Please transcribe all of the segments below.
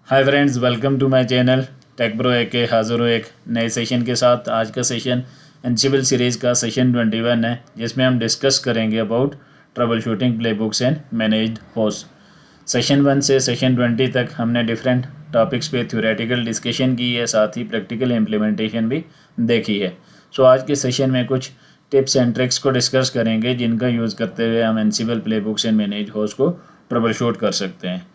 Hi friends, welcome to my channel tech bro के हाजिर हूँ एक नए सेशन के साथ। आज का सेशन एनसिबल सीरीज़ का सेशन 21 है, जिसमें हम डिस्कस करेंगे about trouble shooting play books and managed host. Session 1 से सेशन 20 तक हमने डिफरेंट टॉपिक्स पे थ्योरेटिकल डिस्कशन की है, साथ ही प्रैक्टिकल इम्प्लीमेंटेशन भी देखी है। सो आज के सेशन में कुछ टिप्स एंड ट्रिक्स को डिस्कस करेंगे, जिनका यूज़ करते हुए हम एनसिबल play books and managed host को ट्रबल शूट कर सकते हैं।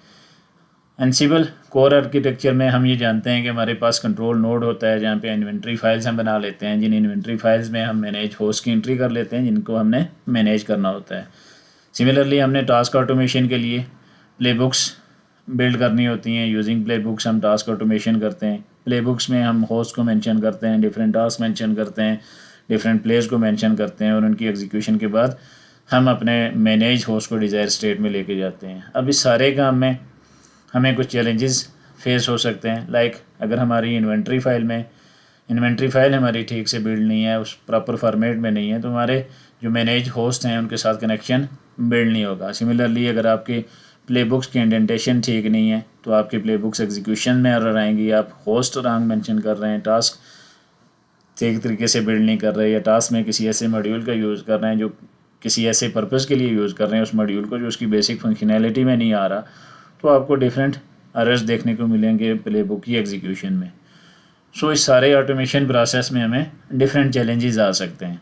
एनसिबल कोर आर्किटेक्चर में हम ये जानते हैं कि हमारे पास कंट्रोल नोड होता है, जहाँ पे इन्वेंट्री फाइल्स हम बना लेते हैं, जिन इन्वेंट्री फाइल्स में हम मैनेज होस्ट की एंट्री कर लेते हैं, जिनको हमने मैनेज करना होता है। सिमिलरली हमने टास्क ऑटोमेशन के लिए प्ले बुक्स बिल्ड करनी होती हैं। यूजिंग प्ले बुक्स हम टास्क ऑटोमेशन करते हैं। प्ले बुक्स में हम होस्ट को मेंशन करते हैं, डिफरेंट टास्क मेंशन करते हैं, डिफरेंट प्लेस को मेंशन करते हैं, और उनकी एग्जीक्यूशन के बाद हम अपने मैनेज होस्ट को डिज़ायर स्टेट में लेके जाते हैं। अब इस सारे काम में हमें कुछ चैलेंजेस फेस हो सकते हैं। लाइक अगर हमारी इन्वेंट्री फाइल हमारी ठीक से बिल्ड नहीं है, उस प्रॉपर फॉर्मेट में नहीं है, तो हमारे जो मैनेज होस्ट हैं उनके साथ कनेक्शन बिल्ड नहीं होगा। सिमिलरली अगर आपकी प्ले बुक्स की इंडेंटेशन ठीक नहीं है, तो आपकी प्ले बुक्स एग्जीक्यूशन में एरर आएंगी। आप होस्ट रॉन्ग मेंशन कर रहे हैं, टास्क ठीक तरीके से बिल्ड नहीं कर रहे, या टास्क में किसी ऐसे मॉड्यूल का यूज़ कर रहे हैं जो किसी ऐसे पर्पज़ के लिए यूज़ कर रहे हैं उस मॉड्यूल को, जो उसकी बेसिक फंक्शनैलिटी में नहीं आ रहा, तो आपको डिफरेंट एरर्स देखने को मिलेंगे प्ले बुक की एग्जीक्यूशन में। सो इस सारे ऑटोमेशन प्रोसेस में हमें डिफरेंट चैलेंजेस आ सकते हैं।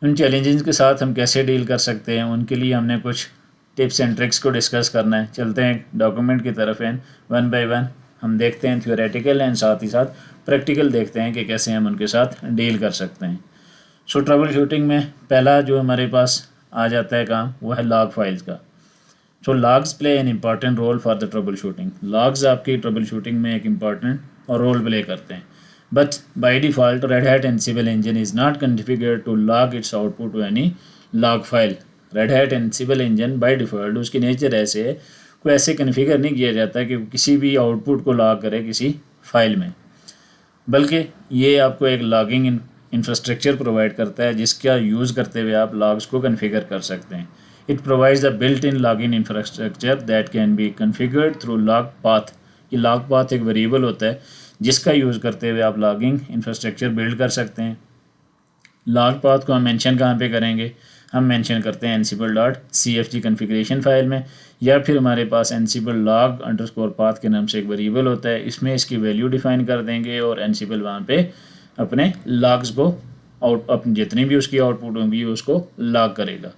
उन चैलेंजेस के साथ हम कैसे डील कर सकते हैं, उनके लिए हमने कुछ टिप्स एंड ट्रिक्स को डिस्कस करना है। चलते हैं डॉक्यूमेंट की तरफ एंड वन बाय वन हम देखते हैं थ्योरेटिकल एंड साथ ही साथ प्रैक्टिकल देखते हैं कि कैसे हम उनके साथ डील कर सकते हैं। सो ट्रबल शूटिंग में पहला जो हमारे पास आ जाता है काम, वो है लॉग फाइल्स का। So logs play an important role for the troubleshooting. Logs आपकी ट्रबल शूटिंग में एक इम्पॉर्टेंट और रोल प्ले करते हैं, but by default Red Hat Ansible engine is not configured to log its output to any log file. Red Hat Ansible engine by default उसकी nature ऐसे है, कोई ऐसे कन्फिगर नहीं किया जाता कि किसी भी आउटपुट को लॉग करे किसी फाइल में, बल्कि ये आपको एक लॉगिंग इंफ्रास्ट्रक्चर प्रोवाइड करता है, जिसका यूज़ करते हुए आप लॉग्स को कन्फिगर कर सकते हैं। It provides a built-in login infrastructure that can be configured through log path। ये log path एक वेरिएबल होता है जिसका यूज़ करते हुए आप लॉगिंग इंफ्रास्ट्रक्चर बिल्ड कर सकते हैं। log path को हम मेंशन कहाँ पे करेंगे? हम मेंशन करते हैं ansible.cfg कन्फिग्रेशन फाइल में, या फिर हमारे पास ansible log_path के नाम से एक वेरिएबल होता है, इसमें इसकी वैल्यू डिफाइन कर देंगे, और ansible वहाँ पे अपने लॉग्स को अपनी जितनी भी उसकी आउटपुट होंगी उसको लॉग करेगा।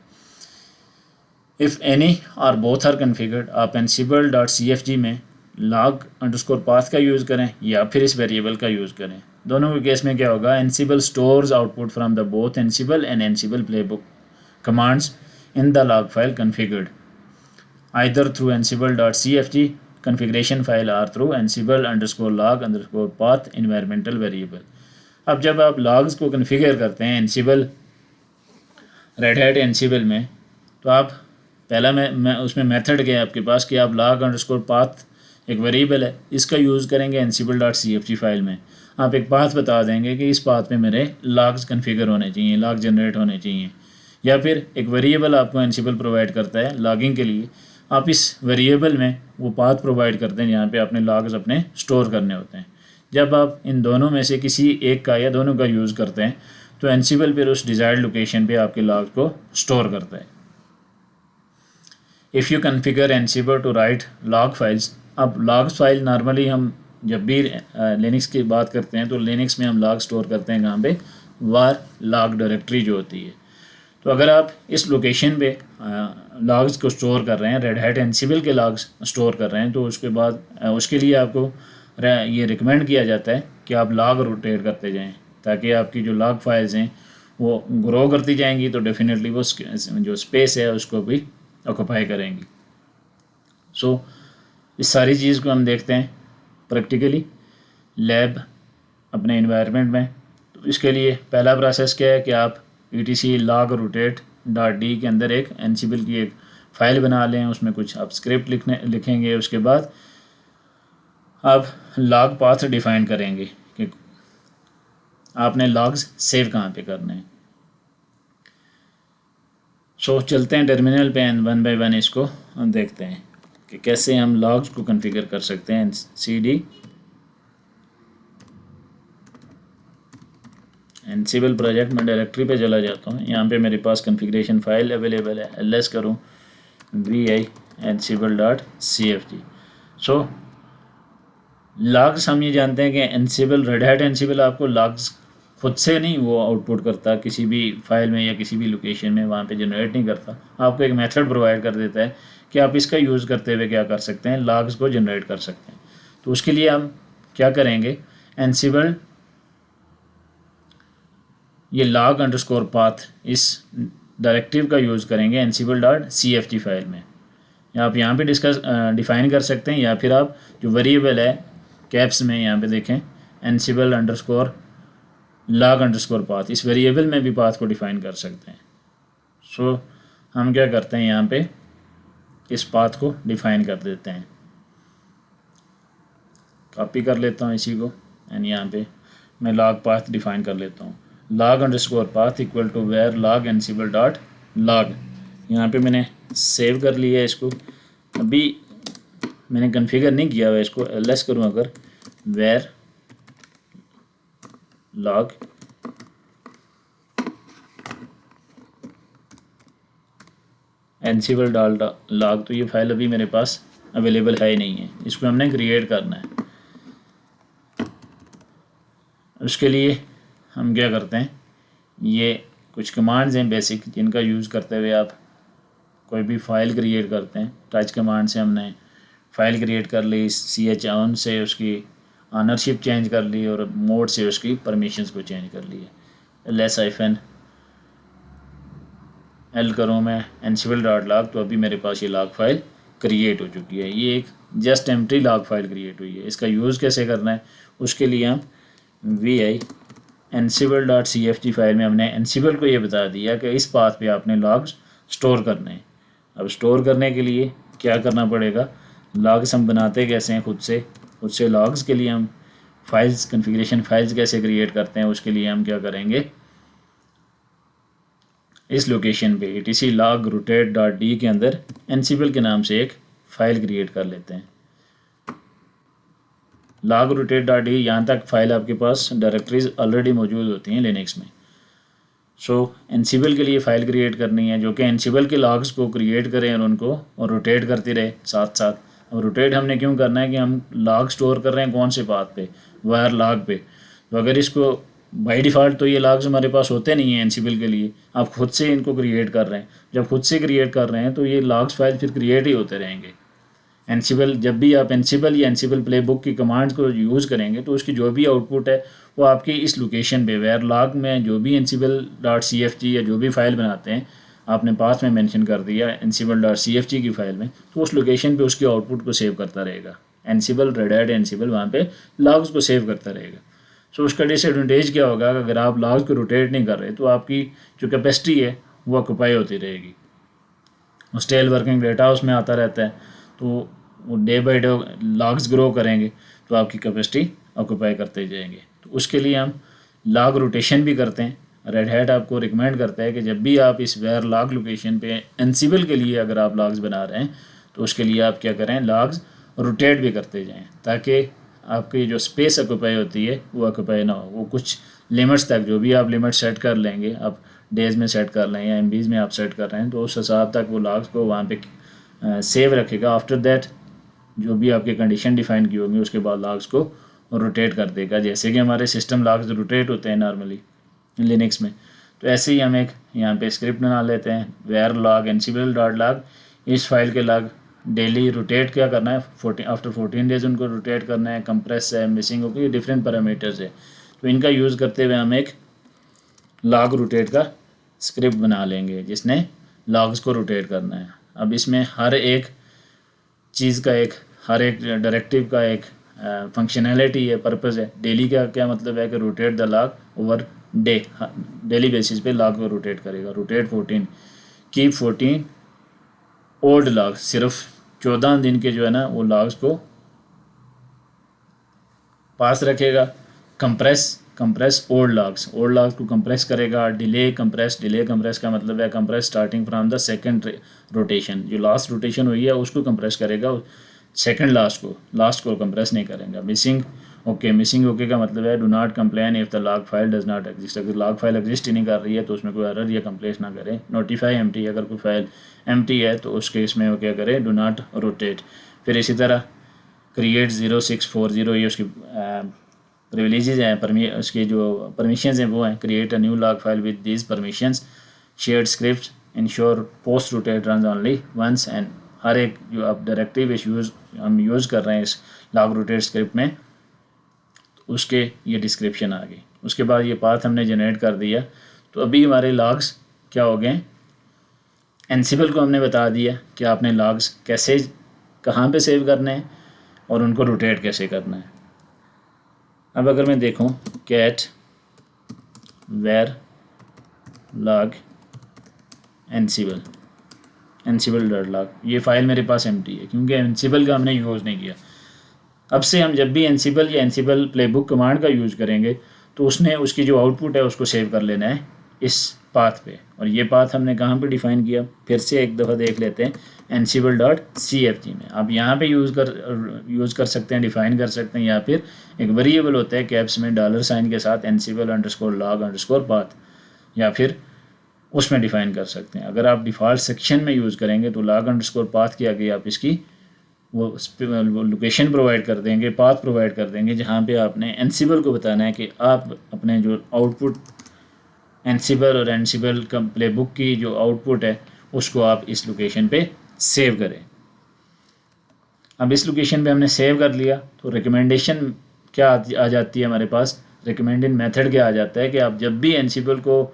इफ़ एनी और बोथ आर कन्फिगर्ड, आप ansible.cfg में log_path का यूज़ करें या फिर इस वेरिएबल का यूज़ करें। दोनों के केस में क्या होगा, ansible stores output from the both ansible and ansible playbook commands in the log file configured either through ansible.cfg configuration file or through ansible_log_path environmental variable। अब जब आप लॉग्स को कन्फिगर करते हैं ansible रेड हैट एनसिबल में, तो आप पहला मैं उसमें मेथड क्या है आपके पास कि आप log_path एक वेरिएबल है, इसका यूज़ करेंगे ansible.cfg फाइल में। आप एक पाथ बता देंगे कि इस पाथ में मेरे लॉग्स कन्फिगर होने चाहिए, लॉग जनरेट होने चाहिए, या फिर एक वेरिएबल आपको ansible प्रोवाइड करता है लॉगिंग के लिए। आप इस वेरिएबल में वो पाथ प्रोवाइड करते हैं जहाँ पे आपने लॉग्स अपने स्टोर करने होते हैं। जब आप इन दोनों में से किसी एक का या दोनों का यूज़ करते हैं, तो ansible फिर उस डिज़ायर्ड लोकेशन पे आपके लॉग्स को स्टोर करता है। If you configure ansible to write log files, अब लॉग्स फाइल नॉर्मली हम जब भी लिनक्स की बात करते हैं तो लिनक्स में हम लॉग स्टोर करते हैं कहाँ पे, वार लॉग डायरेक्टरी जो होती है। तो अगर आप इस लोकेशन पे लॉग्स को स्टोर कर रहे हैं, रेड हैट एनसिबल के लॉग्स स्टोर कर रहे हैं, तो उसके बाद उसके लिए आपको ये रिकमेंड किया जाता है कि आप लॉग रोटेट करते जाएं, ताकि आपकी जो लॉग फाइल्स हैं वो ग्रो करती जाएंगी, तो डेफिनेटली वो जो स्पेस है उसको भी ऑक्यूपाई करेंगी। सो इस सारी चीज़ को हम देखते हैं प्रैक्टिकली लैब अपने इन्वायरमेंट में। तो इसके लिए पहला प्रोसेस क्या है कि आप etc log_rotate.d के अंदर एक ansible की एक फ़ाइल बना लें, उसमें कुछ आप स्क्रिप्ट लिखेंगे। उसके बाद आप लॉग पाथ डिफ़ाइन करेंगे कि आपने लॉग्स सेव कहाँ पे करने हैं। सो चलते हैं टर्मिनल पे एंड वन बाय वन इसको हम देखते हैं कि कैसे हम लॉग्स को कॉन्फ़िगर कर सकते हैं। cd एनसिबल प्रोजेक्ट में डायरेक्टरी पे चला जाता हूँ। यहाँ पे मेरे पास कॉन्फ़िगरेशन फ़ाइल अवेलेबल है। ls करूँ vi ansible.cfg। सो लॉग्स हम ये जानते हैं कि एनसिबल रेड हैट एनसिबल आपको लॉग्स खुद से नहीं वो आउटपुट करता, किसी भी फाइल में या किसी भी लोकेशन में वहाँ पे जनरेट नहीं करता। आपको एक मेथड प्रोवाइड कर देता है कि आप इसका यूज़ करते हुए क्या कर सकते हैं, लॉग्स को जनरेट कर सकते हैं। तो उसके लिए हम क्या करेंगे, एनसिबल ये log अंडरस्कोर पाथ इस डायरेक्टिव का यूज़ करेंगे ansible.cfg फाइल में। या आप यहाँ पे डिफ़ाइन कर सकते हैं, या फिर आप जो वेरिएबल है कैप्स में यहाँ पे देखें ansible underscore log underscore path, इस वेरिएबल में भी पाथ को डिफ़ाइन कर सकते हैं। सो हम क्या करते हैं, यहाँ पे इस पाथ को डिफ़ाइन कर देते हैं। कॉपी कर लेता हूँ इसी को एंड यहाँ पे मैं log पाथ डिफ़ाइन कर लेता हूँ। log underscore path equal to var log ansible dot log। यहाँ पे मैंने सेव कर लिया है इसको, अभी मैंने कॉन्फ़िगर नहीं किया हुआ इसको। ls करूँ अगर var log ansible dot log, तो ये फाइल अभी मेरे पास अवेलेबल है ही नहीं है, इसको हमने क्रिएट करना है। उसके लिए हम क्या करते हैं, ये कुछ कमांड्स हैं बेसिक जिनका यूज़ करते हुए आप कोई भी फ़ाइल क्रिएट करते हैं। टच कमांड से हमने फ़ाइल क्रिएट कर ली, chown से उसकी ऑनरशिप चेंज कर ली और मोड से उसकी परमिशंस को चेंज कर लिया। -l करूँ मैं ansible.log, तो अभी मेरे पास ये log फाइल क्रिएट हो चुकी है। ये एक just empty log file create हुई है। इसका यूज़ कैसे करना है, उसके लिए हम vi ansible.cfg फाइल में हमने ansible को ये बता दिया कि इस पाथ पे आपने लॉग्स स्टोर करने हैं। अब स्टोर करने के लिए क्या करना पड़ेगा, लॉग्स हम बनाते कैसे हैं खुद से लॉग्स के लिए हम फाइल्स कॉन्फ़िगरेशन फाइल्स कैसे क्रिएट करते हैं, उसके लिए हम क्या करेंगे, इस लोकेशन पे etc log rotate.d के अंदर ansible के नाम से एक फ़ाइल क्रिएट कर लेते हैं। log rotate.d, यहाँ तक फाइल आपके पास डायरेक्टरीज ऑलरेडी मौजूद होती हैं लिनक्स में। सो ansible के लिए फ़ाइल क्रिएट करनी है जो कि ansible के लॉग्स को क्रिएट करें और उनको और रोटेट करती रहे साथ साथ। अब रोटेट हमने क्यों करना है कि हम लॉग स्टोर कर रहे हैं कौन से पाथ पे, वायर लॉग पे। तो अगर इसको बाय डिफ़ॉल्ट तो ये लॉग्स हमारे पास होते नहीं हैं ansible के लिए, आप खुद से इनको क्रिएट कर रहे हैं। जब खुद से क्रिएट कर रहे हैं तो ये लॉग्स फाइल फिर क्रिएट ही होते रहेंगे। एनसिबल, जब भी आप एनसिबल या एनसिबल प्लेबुक की कमांड्स को यूज़ करेंगे तो उसकी जो भी आउटपुट है वो आपकी इस लोकेशन पे वेयर लॉग में जो भी ansible.cfg या जो भी फाइल बनाते हैं आपने पास में मेंशन कर दिया ansible.cfg की फ़ाइल में, तो उस लोकेशन पे उसकी आउटपुट को सेव करता रहेगा। एनसिबल रेड हैट एनसिबल वहाँ पे लॉग्स को सेव करता रहेगा। सो उसका डिसएडवांटेज क्या होगा, अगर आप लॉग्स को रोटेट नहीं कर रहे तो आपकी जो कैपेसिटी है वो ऑक्यूपाई होती रहेगी। स्टेल वर्किंग डेटा उसमें आता रहता है, तो वो day by day logs grow करेंगे तो आपकी कैपेसिटी ऑक्यूपाई करते जाएंगे। तो उसके लिए हम लॉग रोटेशन भी करते हैं। रेड हैट आपको रिकमेंड करता है कि जब भी आप इस वेयर लॉग लोकेशन पे एनसिबल के लिए अगर आप लॉग्स बना रहे हैं तो उसके लिए आप क्या करें, लॉग्स रोटेट भी करते जाएं ताकि आपकी जो स्पेस ऑक्यूपाई होती है वो ऑक्यूपाई ना हो। वो कुछ लिमिट्स तक, जो भी आप लिमिट सेट कर लेंगे, आप डेज़ में सेट कर लें या एमबीज़ में आप सेट कर रहे हैं, तो उस हिसाब तक वो लॉग्स को वहाँ पे सेव रखेगा। आफ्टर दैट जो भी आपकी कंडीशन डिफाइन की होगी उसके बाद लॉग्स को रोटेट कर देगा, जैसे कि हमारे सिस्टम लॉग्स रोटेट होते हैं नॉर्मली लिनक्स में। तो ऐसे ही हम एक यहाँ पे स्क्रिप्ट बना लेते हैं, वेयर लॉग ansible.log, इस फाइल के लॉग डेली रोटेट क्या करना है, आफ्टर 14 डेज उनको रोटेट करना है। कंप्रेस है, मिसिंग होगी, डिफरेंट पैरामीटर्स है। तो इनका यूज़ करते हुए हम एक लॉग रोटेट का स्क्रिप्ट बना लेंगे जिसने लॉग्स को रोटेट करना है। अब इसमें हर एक चीज़ का हर एक डायरेक्टिव का एक फंक्शनैलिटी है, पर्पज़ है। डेली का क्या मतलब है कि rotate the log over day, daily basis पे लॉग को रोटेट करेगा। रोटेट 14, कीप 14 ओल्ड लॉग, सिर्फ 14 दिन के जो है ना वो लॉग्स को पास रखेगा। कंप्रेस कंप्रेस ओल्ड लॉग्स को कंप्रेस करेगा। डिले कंप्रेस का मतलब है compress starting from the second rotation, जो लास्ट रोटेशन हुई है उसको कंप्रेस करेगा, सेकंड लास्ट को कंप्रेस नहीं करेगा। मिसिंग ओके का मतलब है do not complain if the log file does not exist, अगर लॉग फाइल एग्जिस्ट ही नहीं कर रही है तो उसमें कोई एरर या कंप्लेंट ना करें। नोटिफाई एम्प्टी, अगर कोई फाइल एम्प्टी है तो उस केस में वो क्या करें, डू नॉट रोटेट। फिर इसी तरह क्रिएट 0640, ये उसकी प्रिविलेजेस हैं, उसके जो परमिशंस हैं वो हैं, create a new log file with these permissions, shared script, ensure post rotate run only once, and हर एक जो अब डायरेक्टिव हम यूज़ कर रहे हैं इस लॉग रोटेट स्क्रिप्ट में, तो उसके ये डिस्क्रिप्शन आ गई। उसके बाद ये पाथ हमने जनरेट कर दिया, तो अभी हमारे लॉग्स क्या हो गए, एनसिबल को हमने बता दिया कि आपने लॉग्स कैसे कहाँ पे सेव करने हैं और उनको रोटेट कैसे करना है। अब अगर मैं देखूं cat var log Ansible dot log, ये फाइल मेरे पास एम्प्टी है क्योंकि एनसिबल का हमने यूज़ नहीं किया। अब से हम जब भी एनसिबल या एनसिबल प्लेबुक कमांड का यूज़ करेंगे तो उसने उसकी जो आउटपुट है उसको सेव कर लेना है इस पाथ पे, और ये पाथ हमने कहाँ पे डिफ़ाइन किया, फिर से एक दफ़ा देख लेते हैं, ansible.cfg में। आप यहाँ पे यूज़ कर सकते हैं, डिफ़ाइन कर सकते हैं, या फिर एक वेरिएबल होता है कैप्स में $साइन के साथ ansible_log_path, या फिर उसमें डिफ़ाइन कर सकते हैं। अगर आप डिफ़ॉल्ट सेक्शन में यूज़ करेंगे तो log_path के आगे आप इसकी वो लोकेशन प्रोवाइड कर देंगे, पाथ प्रोवाइड कर देंगे, जहाँ पे आपने एनसिबल को बताना है कि आप अपने जो आउटपुट एनसिबल और एनसिबल का प्लेबुक की जो आउटपुट है उसको आप इस लोकेशन पे सेव करें। अब इस लोकेशन पे हमने सेव कर लिया तो रिकमेंडेशन क्या आ जाती है हमारे पास, रिकमेंडेड मेथड क्या आ जाता है कि आप जब भी एनसिबल को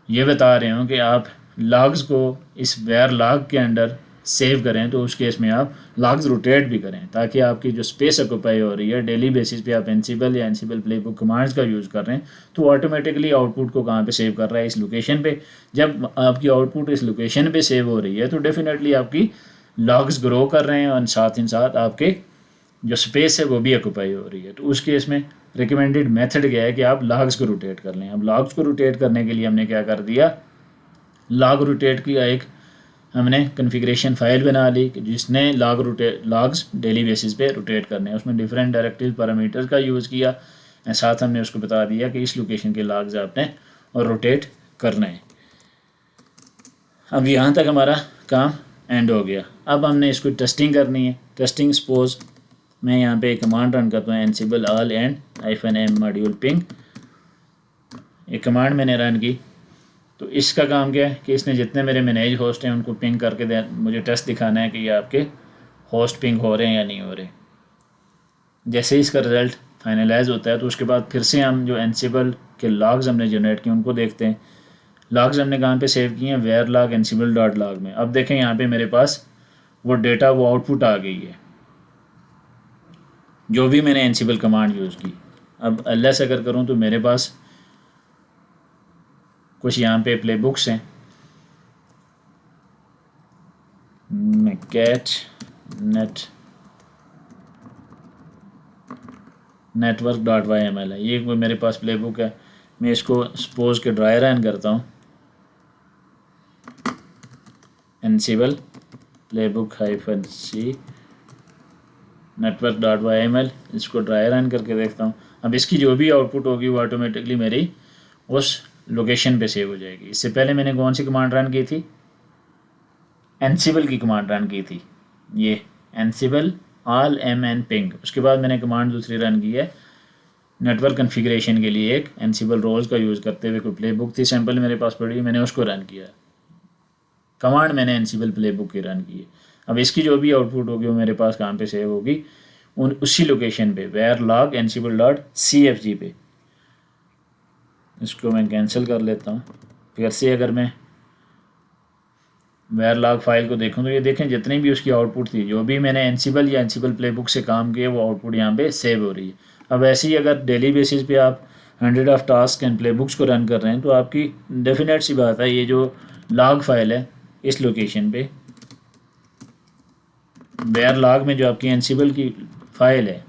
ये बता रहे हो कि आप लॉग्स को इस वेयर लॉग के अंदर सेव करें, तो उस केस में आप लॉग्स रोटेट भी करें ताकि आपकी जो स्पेस ऑक्यूपाई हो रही है डेली बेसिस पे आप एनसिबल या एनसिबल प्लेबुक कमांड्स का यूज़ कर रहे हैं, तो ऑटोमेटिकली आउटपुट को कहाँ पे सेव कर रहा है, इस लोकेशन पे। जब आपकी आउटपुट इस लोकेशन पे सेव हो रही है तो डेफिनेटली आपकी लॉग्स ग्रो कर रहे हैं और साथ ही साथ आपके जो स्पेस है वो भी ऑक्यूपाई हो रही है। तो उस केस में रिकमेंडेड मेथड क्या है कि आप लॉग्स को रोटेट कर लें। अब लॉग्स को रोटेट करने के लिए हमने क्या कर दिया, लॉग रोटेट की एक हमने कॉन्फ़िगरेशन फाइल बना ली जिसने लॉग्स डेली बेसिस पे रोटेट करने हैं। उसमें डिफरेंट डायरेक्टिव पैरामीटर्स का यूज़ किया, साथ हमने उसको बता दिया कि इस लोकेशन के लॉग्स आपने और रोटेट करना है। अब यहाँ तक हमारा काम एंड हो गया। अब हमने इसको टेस्टिंग करनी है। टेस्टिंग सपोज मैं यहाँ पे एक कमांड रन करता हूँ, एनसिबल all and -m module ping, एक कमांड मैंने रन की। तो इसका काम क्या है कि इसने जितने मेरे मैनेज होस्ट हैं उनको पिंग करके दे, मुझे टेस्ट दिखाना है कि ये आपके होस्ट पिंग हो रहे हैं या नहीं हो रहे। जैसे ही इसका रिज़ल्ट फाइनलाइज होता है तो उसके बाद फिर से हम जो एनसिबल के लॉग्स हमने जनरेट किए उनको देखते हैं। लॉग्स हमने कहाँ पे सेव किए हैं, var log Ansible dot log में। अब देखें यहाँ पे मेरे पास वो डेटा वो आउटपुट आ गई है जो भी मैंने एनसिबल कमांड यूज़ की। अब ls अगर करूँ तो मेरे पास कुछ यहाँ पे प्ले बुक्स हैं, कैट network.yml है, ये कोई मेरे पास प्ले बुक है। मैं इसको सपोज के ड्राई रन करता हूँ, एनसिबल प्लेबुक -c network.yml, इसको ड्राई रन करके देखता हूँ। अब इसकी जो भी आउटपुट होगी वो ऑटोमेटिकली मेरी उस लोकेशन पे सेव हो जाएगी। इससे पहले मैंने कौन सी कमांड रन की थी, एनसिबल की कमांड रन की थी, ये एनसिबल ऑल mn पिंग। उसके बाद मैंने कमांड दूसरी रन की है नेटवर्क कॉन्फ़िगरेशन के लिए, एक एनसिबल रोल्स का यूज़ करते हुए कोई प्ले बुक थी सैम्पल मेरे पास पड़ी, मैंने उसको रन किया। कमांड मैंने एनसिबल प्ले बुक की रन की है। अब इसकी जो भी आउटपुट होगी वो मेरे पास कहाँ पे सेव होगी, उसी लोकेशन पे वेयर लॉग ansible.cfg पे। इसको मैं कैंसिल कर लेता हूँ। फिर से अगर मैं वेयर लॉग फाइल को देखूँ तो ये देखें जितनी भी उसकी आउटपुट थी, जो भी मैंने एनसिबल या एनसिबल प्लेबुक से काम किए वो आउटपुट यहाँ पे सेव हो रही है। अब ऐसे ही अगर डेली बेसिस पे आप 100 ऑफ टास्क एंड प्लेबुक्स को रन कर रहे हैं तो आपकी डेफिनेट सी बात है ये जो लॉग फाइल है इस लोकेशन पे वेयर लॉग में जो आपकी एनसिबल की फाइल है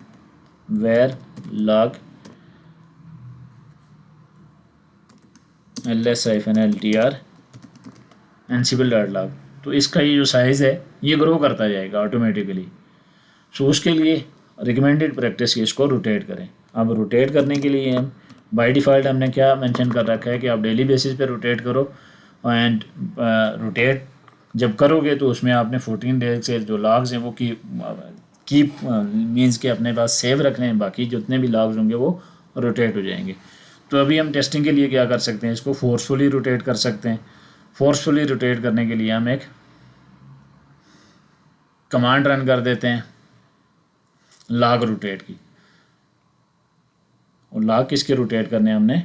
var log ls-ltr ansible dot लॉग। तो इसका ये जो साइज़ है ये ग्रो करता जाएगा ऑटोमेटिकली। सो उसके लिए रिकमेंडेड प्रैक्टिस की इसको रोटेट करें। अब रोटेट करने के लिए हम बाय डिफ़ॉल्ट हमने क्या मेंशन कर रखा है कि आप डेली बेसिस पे रोटेट करो, एंड रोटेट जब करोगे तो उसमें आपने 14 डेज से जो लॉग्स हैं वो कीप मीन्स के अपने पास सेव रखने हैं, बाकी जितने भी लॉग्स होंगे वो रोटेट हो जाएंगे। तो अभी हम टेस्टिंग के लिए क्या कर सकते हैं, इसको फोर्सफुली रोटेट कर सकते हैं। फोर्सफुली रोटेट करने के लिए हम एक कमांड रन कर देते हैं लॉग रोटेट की। और लॉग किसके रोटेट करने हमने,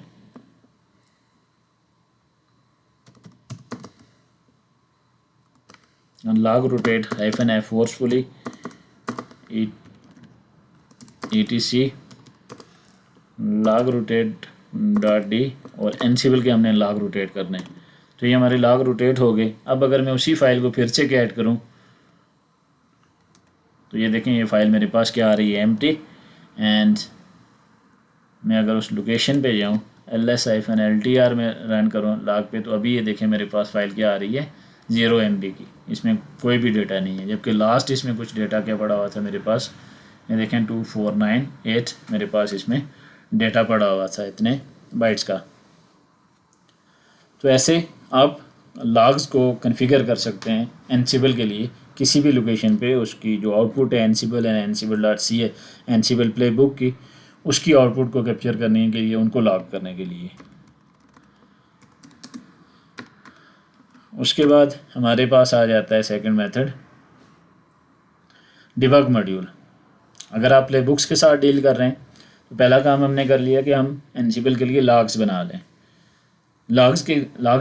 log rotate -f forcefully etc log rotate .d और ansible के हमने log rotate करने हैं। तो ये हमारे log rotate हो गए। अब अगर मैं उसी फाइल को फिर से ऐड करूं तो ये देखें ये फाइल मेरे पास क्या आ रही है, एम्प्टी। एंड मैं अगर उस लोकेशन पे जाऊं ls-ltr में रन करूं log पे, तो अभी ये देखें मेरे पास फाइल क्या आ रही है 0 MB की, इसमें कोई भी डेटा नहीं है। जबकि लास्ट इसमें कुछ डेटा क्या पड़ा हुआ था मेरे पास, ये देखें 2498 मेरे पास इसमें डेटा पड़ा हुआ था, इतने बाइट्स का। तो ऐसे आप लॉग्स को कॉन्फ़िगर कर सकते हैं एनसिबल के लिए किसी भी लोकेशन पे। उसकी जो आउटपुट है एनसिबल एंड ansible.c है एनसिबल प्लेबुक की, उसकी आउटपुट को कैप्चर करने के लिए, उनको लॉग करने के लिए। उसके बाद हमारे पास आ जाता है सेकंड मेथड, डिबग मॉड्यूल। अगर आप प्ले बुक्स के साथ डील कर रहे हैं तो पहला काम हमने कर लिया कि हम एनसिबल के लिए लॉग्स बना लें। लॉग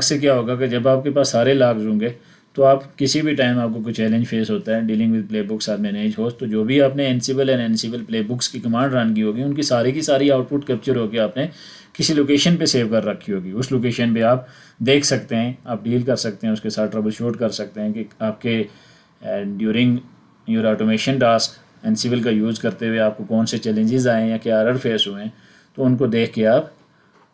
से क्या होगा कि जब आपके पास सारे लॉग्स होंगे तो आप किसी भी टाइम आपको कोई चैलेंज फेस होता है डीलिंग विद प्ले बुक्स और मैनेज होस्ट, तो जो भी आपने एनसिबल एंड एनसिबल प्ले बुक्स की कमांड रन की होगी उनकी सारी आउटपुट कैप्चर होकर आपने किसी लोकेशन पे सेव कर रखी होगी। उस लोकेशन पे आप देख सकते हैं, आप डील कर सकते हैं, उसके साथ ट्रबल शूट कर सकते हैं कि आपके ड्यूरिंग योर ऑटोमेशन टास्क एनसिबल का यूज़ करते हुए आपको कौन से चैलेंजेस आए हैं या क्या एरर फेस हुए हैं, तो उनको देख के आप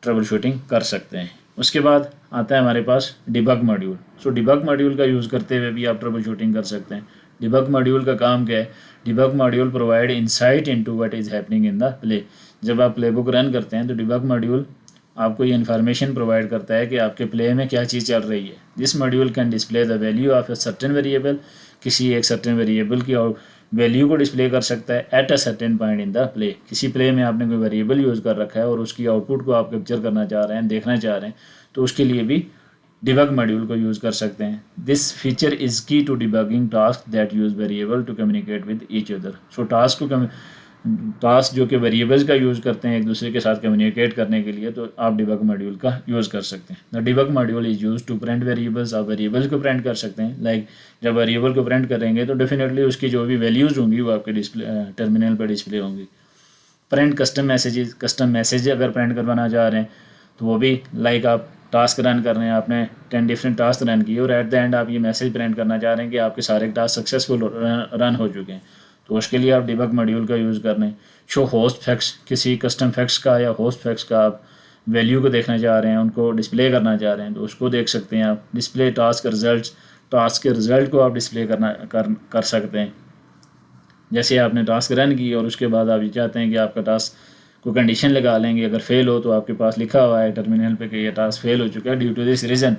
ट्रबल शूटिंग कर सकते हैं। उसके बाद आता है हमारे पास डिबग मॉड्यूल। सो डिबग मॉड्यूल का यूज़ करते हुए भी आप ट्रबल शूटिंग कर सकते हैं। डिबग मॉड्यूल का काम क्या है, debug module provide insight into what is happening in the play. जब आप प्ले बुक रन करते हैं तो डिबग मॉड्यूल आपको ये इन्फॉर्मेशन प्रोवाइड करता है कि आपके प्ले में क्या चीज़ चल रही है। This module can display the value of a certain variable, किसी एक सर्टेन वेरिएबल की और वैल्यू को डिस्प्ले कर सकता है at a certain point in the play. किसी प्ले में आपने कोई वेरिएबल यूज़ कर रखा है और उसकी आउटपुट को आप कैप्चर करना चाह रहे हैं, देखना चाह रहे हैं, तो उसके लिए भी डिबग मॉड्यूल को यूज़ कर सकते हैं। This feature is key to debugging task that use variable to communicate with each other. So task जो कि वेरिएबल्स का यूज़ करते हैं एक दूसरे के साथ कम्युनिकेट करने के लिए, तो आप डिबग मॉड्यूल का यूज़ कर सकते हैं। The debug module is use to print variables. आप वेरिएबल्स को प्रिंट कर सकते हैं। लाइक जब वेरिएबल को प्रिंट करेंगे तो डेफिनेटली उसकी जो भी वैल्यूज़ होंगी वो आपके डिस्प्ले टर्मिनल पर डिस्प्ले होंगी। Print custom messages, custom message अगर प्रिंट करवाना चाह रहे हैं तो वो भी लाइक आप टास्क रन कर रहे हैं, आपने 10 डिफरेंट टास्क रन किए और एट द एंड आप ये मैसेज प्रिंट करना चाह रहे हैं कि आपके सारे टास्क सक्सेसफुल रन हो चुके हैं, तो उसके लिए आप डिबग मॉड्यूल का यूज़ कर रहे हैं। शो होस्ट फैक्ट्स, किसी कस्टम फैक्ट्स का या होस्ट फैक्ट्स का आप वैल्यू को देखना चाह रहे हैं, उनको डिस्प्ले करना चाह रहे हैं, तो उसको देख सकते हैं आप। डिस्प्ले टास्क रिजल्ट, टास्क के रिज़ल्ट को आप डिस्प्ले कर सकते हैं। जैसे आपने टास्क रन की और उसके बाद आप ये चाहते हैं कि आपका टास्क को कंडीशन लगा लेंगे, अगर फेल हो तो आपके पास लिखा हुआ है टर्मिनल पे कि ये टास्क फेल हो चुका है ड्यू टू दिस रीज़न,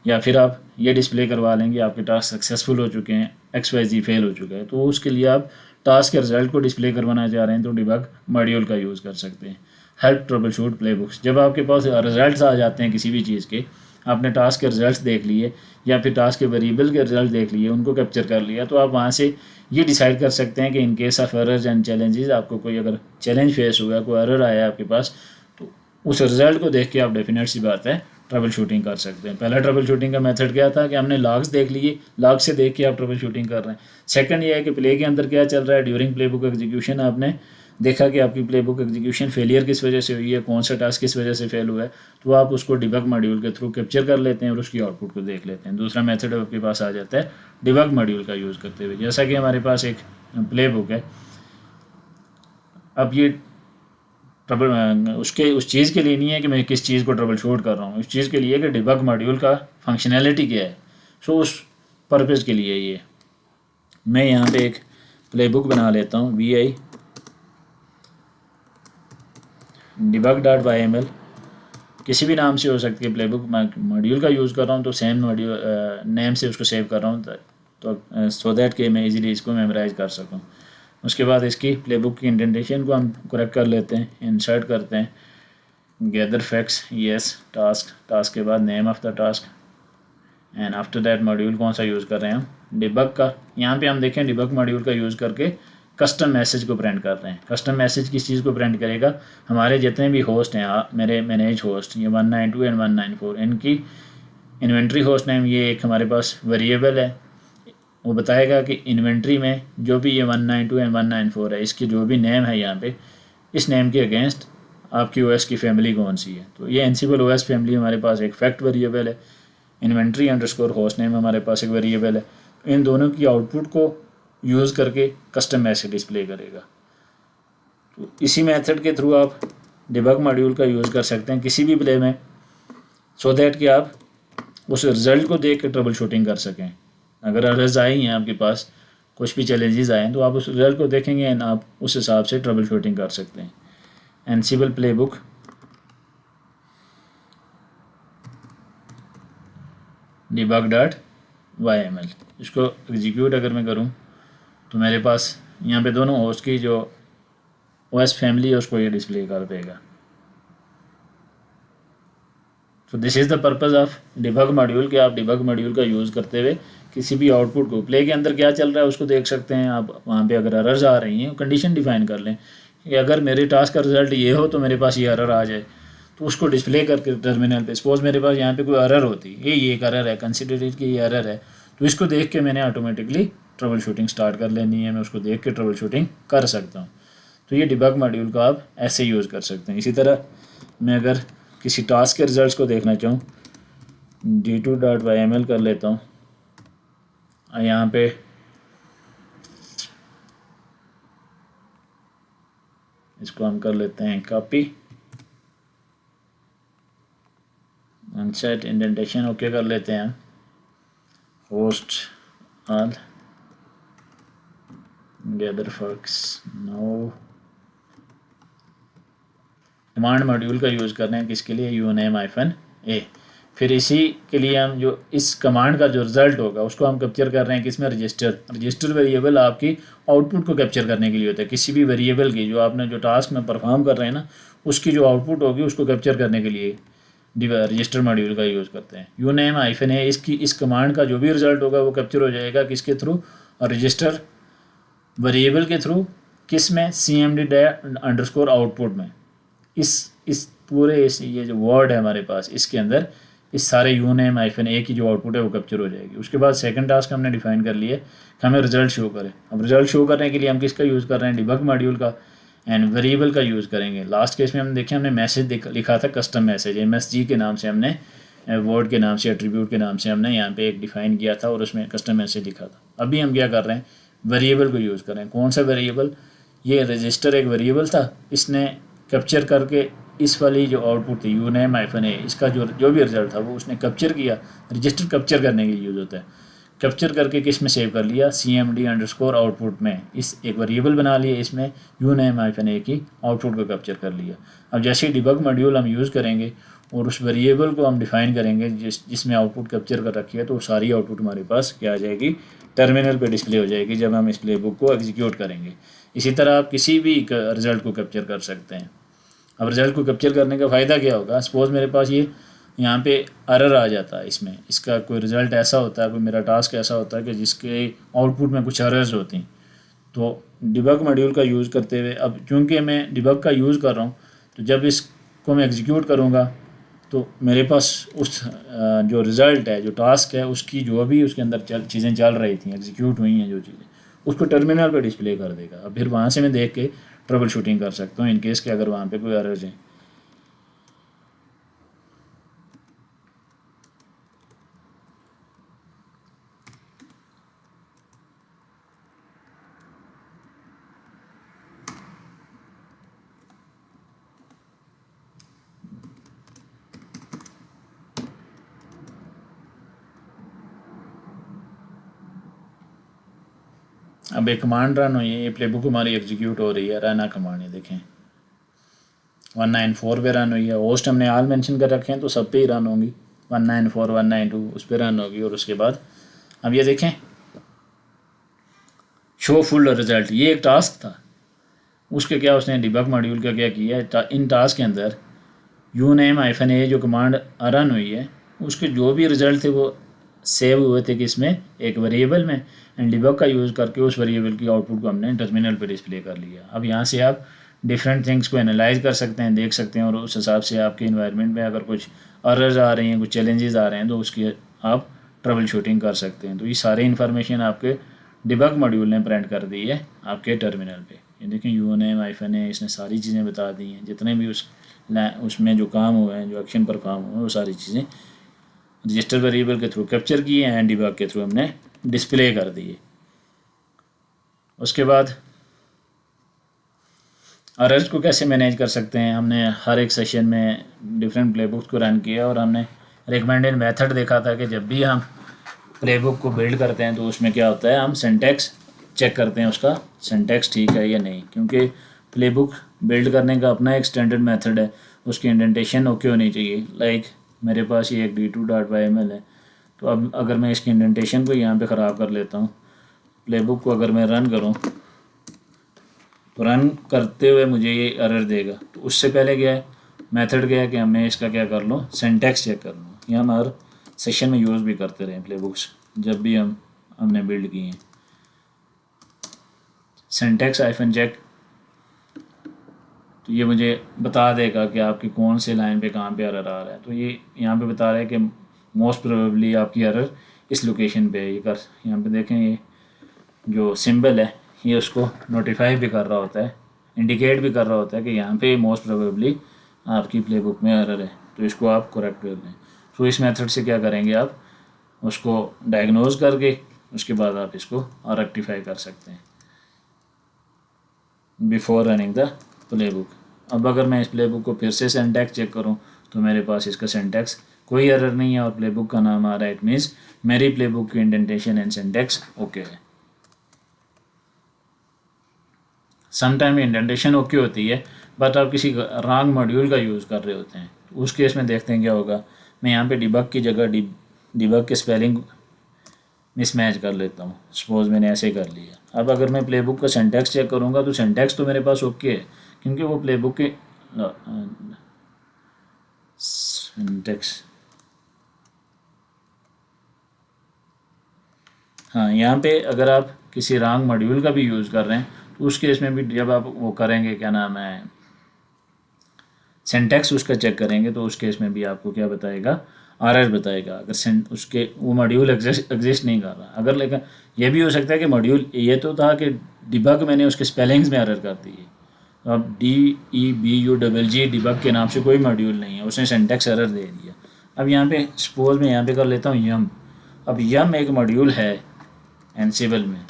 या फिर आप ये डिस्प्ले करवा लेंगे आपके टास्क सक्सेसफुल हो चुके हैं, XYZ फेल हो चुका है। तो उसके लिए आप टास्क के रिजल्ट को डिस्प्ले करवाना चाह रहे हैं तो डिबग मॉड्यूल का यूज़ कर सकते हैं। Help trouble shoot play books, जब आपके पास रिजल्ट्स आ जाते हैं किसी भी चीज़ के, आपने टास्क के रिजल्ट्स देख लिए या फिर टास्क के वेरिएबल के रिजल्ट देख लिए, उनको कैप्चर कर लिया, तो आप वहाँ से ये डिसाइड कर सकते हैं कि in case of errors and challenges, आपको कोई अगर चैलेंज फेस हुआ, कोई एरर आया आपके पास, तो उस रिजल्ट को देख के आप डेफिनेट सी बात है ट्रबल शूटिंग कर सकते हैं। पहला ट्रबल शूटिंग का मेथड क्या था कि हमने लॉग्स देख लिए, लॉग से देख के आप ट्रबल शूटिंग कर रहे हैं। सेकंड ये है कि प्ले के अंदर क्या चल रहा है, ड्यूरिंग प्ले बुक एग्जीक्यूशन आपने देखा कि आपकी प्ले बुक एग्जीक्यूशन फेलियर किस वजह से हुई है, कौन सा टास्क किस वजह से फेल हुआ है, तो आप उसको डिबग मॉड्यूल के थ्रू कैप्चर कर लेते हैं और उसकी आउटपुट को देख लेते हैं। दूसरा मेथड आपके पास आ जाता है डिबग मॉड्यूल का यूज़ करते हुए। जैसा कि हमारे पास एक प्ले बुक है, अब ये ट्रबल उसके उस चीज़ के लिए नहीं है कि मैं किस चीज़ को ट्रबल शूट कर रहा हूँ, उस चीज़ के लिए कि डिबग मॉड्यूल का फंक्शनैलिटी क्या है। सो उस पर्पज़ के लिए ये मैं यहाँ पे एक प्लेबुक बना लेता हूँ vi debug.yml, किसी भी नाम से हो सकती है प्लेबुक। मैं मॉड्यूल का यूज़ कर रहा हूँ तो सेम मॉड्यूल नेम से उसको सेव कर रहा हूँ, तो सो दैट कि मैं इजीली इसको मेमोराइज कर सकूँ। उसके बाद इसकी प्लेबुक की इंडेंटेशन को हम करेक्ट कर लेते हैं, इंसर्ट करते हैं gather facts yes task, task के बाद name of the task and after that module कौन सा यूज़ कर रहे हैं हम, डिबग का। यहाँ पे हम देखें डिबग मॉड्यूल का यूज़ करके कस्टम मैसेज को प्रिंट कर रहे हैं। कस्टम मैसेज किस चीज़ को प्रिंट करेगा, हमारे जितने भी होस्ट हैं मेरे मैनेज होस्ट ये 192 एंड 194, इनकी इन्वेंट्री होस्ट नेम ये एक हमारे पास वेरिएबल है, वो बताएगा कि इन्वेंट्री में जो भी ये 192 एंड 194 है इसकी जो भी नेम है यहाँ पे, इस नेम के अगेंस्ट आपकी ओएस की फैमिली कौन सी है। तो ये एनसिबल ओएस फैमिली हमारे पास एक फैक्ट वेरिएबल है, इन्वेंट्री अंडरस्कोर होस्ट नेम हमारे पास एक वेरिएबल है। इन दोनों की आउटपुट को यूज़ करके कस्टम मैसेज डिस्प्ले करेगा। तो इसी मेथड के थ्रू आप डिबग मॉड्यूल का यूज़ कर सकते हैं किसी भी प्ले में, सो दैट कि आप उस रिज़ल्ट को देख के ट्रबल शूटिंग कर सकें। अगर एरर्स आई हैं आपके पास, कुछ भी चैलेंजेस आए तो आप उस रिज़ल्ट को देखेंगे एंड आप उस हिसाब से ट्रबल शूटिंग कर सकते हैं। एनसिबल प्लेबुक debug.yml, इसको एग्जीक्यूट अगर मैं करूं तो मेरे पास यहाँ पे दोनों होस्ट की जो ओएस फैमिली है उसको ये डिस्प्ले कर देगा। तो this is the purpose of debug module कि आप डिबग मॉड्यूल का यूज़ करते हुए किसी भी आउटपुट को, प्ले के अंदर क्या चल रहा है उसको देख सकते हैं आप। वहाँ पे अगर एरर्स आ रही हैं कंडीशन डिफाइन कर लें कि अगर मेरे टास्क का रिजल्ट ये हो तो मेरे पास ये एरर आ जाए, तो उसको डिस्प्ले करके टर्मिनल पे, सपोज मेरे पास यहाँ पे कोई एरर होती है, ये एक एरर है, कंसिडर इट कि ये एरर है, तो इसको देख के मैंने ऑटोमेटिकली ट्रबल शूटिंग स्टार्ट कर लेनी है, मैं उसको देख के ट्रबल शूटिंग कर सकता हूँ। तो ये डिबग मॉड्यूल का आप ऐसे यूज़ कर सकते हैं। इसी तरह मैं अगर किसी टास्क के रिजल्ट्स को देखना चाहूँ d2.yml कर लेता हूँ, यहाँ पे इसको हम कर लेते हैं कॉपी, अनसेट इंडेंटेशन ओके कर लेते हैं, host all gather facts no. Command module का यूज़ कर रहे हैं किसके लिए, uname-a। फिर इसी के लिए हम जो इस कमांड का जो रिज़ल्ट होगा उसको हम कैप्चर कर रहे हैं किसमें, रजिस्टर वेरिएबल आपकी आउटपुट को कैप्चर करने के लिए होता है। किसी भी वेरिएबल की जो आपने जो टास्क में परफॉर्म कर रहे हैं ना उसकी जो आउटपुट होगी उसको कैप्चर करने के लिए रजिस्टर मॉड्यूल का यूज़ करते हैं। uname-a इसकी इस कमांड का जो भी रिज़ल्ट होगा वो कैप्चर हो जाएगा किसके थ्रू, और रजिस्टर वेरिएबल के थ्रू, किस में, cmd आउटपुट में। इस पूरे ये जो वर्ड है हमारे पास इसके अंदर इस सारे uname-a की जो आउटपुट है वो कैप्चर हो जाएगी। उसके बाद सेकंड टास्क हमने डिफाइन कर लिए कि हमें रिजल्ट शो करे। अब रिजल्ट शो करने के लिए हम किसका यूज़ कर रहे हैं, डिबग मॉड्यूल का, एंड वेरिएबल का यूज़ करेंगे। लास्ट केस में हम देखें हमने मैसेज लिखा था कस्टम मैसेज, MSG के नाम से हमने, वर्ड के नाम से, एट्रीब्यूट के नाम से हमने यहाँ पे एक डिफाइन किया था और उसमें कस्टम मैसेज लिखा था। अभी हम क्या कर रहे हैं, वेरिएबल को यूज़ कर रहे हैं। कौन सा वेरिएबल, ये रजिस्टर एक वेरिएबल था, इसने कैप्चर करके इस वाली जो आउटपुट थी uname-a इसका जो भी रिजल्ट था वो उसने कैप्चर किया। रजिस्टर कैप्चर करने के लिए यूज़ होता है, कैप्चर करके किस में सेव कर लिया, cmd आउटपुट में, इस एक वेरिएबल बना लिया, इसमें uname-a की आउटपुट को कैप्चर कर लिया। अब जैसे ही डिबग मॉड्यूल हम यूज़ करेंगे और उस वेरिएबल को हम डिफाइन करेंगे जिसमें आउटपुट कैप्चर कर रखी है, तो सारी आउटपुट हमारे पास क्या आ जाएगी, टर्मिनल पे डिस्प्ले हो जाएगी जब हम इस प्लेबुक को एग्जीक्यूट करेंगे। इसी तरह आप किसी भी रिजल्ट को कैप्चर कर सकते हैं। अब रिजल्ट को कैप्चर करने का फ़ायदा क्या होगा, सपोज़ मेरे पास ये यहाँ पे एरर आ जाता है, इसमें इसका कोई रिज़ल्ट ऐसा होता है, कोई मेरा टास्क ऐसा होता है कि जिसके आउटपुट में कुछ एरर्स होती हैं, तो डिबग मॉड्यूल का यूज़ करते हुए, अब चूँकि मैं डिबग का यूज़ कर रहा हूँ तो जब इसको मैं एग्जीक्यूट करूँगा तो मेरे पास उस जो रिज़ल्ट है, जो टास्क है, उसकी जो भी उसके अंदर चीज़ें चल रही थी, एग्जीक्यूट हुई हैं जो चीज़ें, उसको टर्मिनल पे डिस्प्ले कर देगा। अब फिर वहाँ से मैं देख के ट्रबल शूटिंग कर सकता हूँ इन केस के अगर वहाँ पे कोई एरर्स हैं। अब एक कमांड रन हुई है, ये प्ले बुक हमारी एग्जीक्यूट हो रही है, रन कमांड है देखें 194 पे रन हुई है। होस्ट हमने आल मेंशन कर रखे हैं तो सब पे ही रन होंगी, 194 192 उस पर रन होगी। और उसके बाद अब ये देखें शो फुल रिजल्ट, ये एक टास्क था, उसके क्या उसने डिबग मॉड्यूल का क्या किया है, इन टास्क के अंदर -a जो कमांड रन हुई है उसके जो भी रिज़ल्ट थे वो सेव हुए थे कि इसमें एक वेरिएबल में, एंड डिबग का यूज़ करके उस वेरिएबल की आउटपुट को हमने टर्मिनल पर डिस्प्ले कर लिया। अब यहाँ से आप डिफरेंट थिंग्स को एनालाइज कर सकते हैं, देख सकते हैं, और उस हिसाब से आपके इन्वायरमेंट में अगर कुछ एरर्स आ रही हैं, कुछ चैलेंजेस आ रहे हैं तो उसकी आप ट्रबल शूटिंग कर सकते हैं। तो ये सारी इन्फॉर्मेशन आपके डिबग मॉड्यूल ने प्रिंट कर दी है आपके टर्मिनल पे। ये देखें -a इसने सारी चीज़ें बता दी हैं, जितने भी उसमें जो काम हुए हैं, जो एक्शन परफॉर्म हुए हैं, वो सारी चीज़ें रजिस्टर वेरिएबल के थ्रू कैप्चर किए हैं एंड डिबग के थ्रू हमने डिस्प्ले कर दिए। उसके बाद एरर्स को कैसे मैनेज कर सकते हैं, हमने हर एक सेशन में डिफरेंट प्लेबुक्स को रन किया और हमने रिकमेंडेड मेथड देखा था कि जब भी हम प्लेबुक को बिल्ड करते हैं तो उसमें क्या होता है, हम सिंटैक्स चेक करते हैं उसका सिंटैक्स ठीक है या नहीं, क्योंकि प्लेबुक बिल्ड करने का अपना एक स्टैंडर्ड मेथड है, उसकी इंडेंटेशन ओके होनी चाहिए। लाइक मेरे पास ये एक d2.yml है, तो अब अगर मैं इसकी इंडेंटेशन को यहाँ पे ख़राब कर लेता हूँ, प्लेबुक को अगर मैं रन करूँ तो रन करते हुए मुझे ये एरर देगा। तो उससे पहले क्या है, मेथड क्या है कि हमें इसका क्या कर लो, सिंटैक्स चेक कर लो। ये हम हर सेशन में यूज़ भी करते रहे प्लेबुक्स जब भी हमने बिल्ड किए हैं। सिंटैक्स -चेक, तो ये मुझे बता देगा कि आपकी कौन से लाइन पे कहाँ पे एरर आ रहा है। तो ये यहाँ पे बता रहा है कि मोस्ट प्रोबेबली आपकी एरर इस लोकेशन पे है। ये कर यहाँ पे देखें, ये जो सिंबल है ये उसको नोटिफाई भी कर रहा होता है, इंडिकेट भी कर रहा होता है कि यहाँ पे मोस्ट प्रोबेबली आपकी प्लेबुक में एरर है, तो इसको आप करेक्ट कर दें। तो इस मेथड से क्या करेंगे, आप उसको डायग्नोज करके उसके बाद आप इसको रेक्टिफाई कर सकते हैं बिफोर रनिंग द प्लेबुक। अब अगर मैं इस प्लेबुक को फिर से सिंटैक्स चेक करूं तो मेरे पास इसका सिंटैक्स कोई एरर नहीं है और प्लेबुक का नाम आ रहा है, इट मीन्स मेरी प्लेबुक की इंडेंटेशन एंड सिंटैक्स ओके है। समटाइम इंडेंटेशन ओके होती है बट आप किसी रॉन्ग मॉड्यूल का यूज़ कर रहे होते हैं, तो उस केस में देखते हैं क्या होगा। मैं यहाँ पे डिबग की जगह डिबग के स्पेलिंग मिसमैच कर लेता हूँ, सपोज मैंने ऐसे कर लिया। अब अगर मैं प्लेबुक का सिंटैक्स चेक करूँगा तो सिंटैक्स तो मेरे पास ओके है, क्योंकि वो प्लेबुक के सिंटैक्स, हाँ यहाँ पे अगर आप किसी रॉन्ग मॉड्यूल का भी यूज़ कर रहे हैं तो उस केस में भी जब आप वो करेंगे, क्या नाम है, सिंटैक्स उसका चेक करेंगे, तो उस केस में भी आपको क्या बताएगा, एरर बताएगा अगर उसके वो मॉड्यूल एग्जिस्ट नहीं कर रहा। अगर लेकिन ये भी हो सकता है कि मॉड्यूल ये तो था कि डिबग मैंने उसके स्पेलिंग्स में एरर कर दी है, तो अब DEBUG डिबग के नाम से कोई मॉड्यूल नहीं है, उसने सिंटैक्स एरर दे दिया। अब यहाँ पे सपोज मैं यहाँ पे कर लेता हूँ यम। अब यम एक मॉड्यूल है एनसिबल में।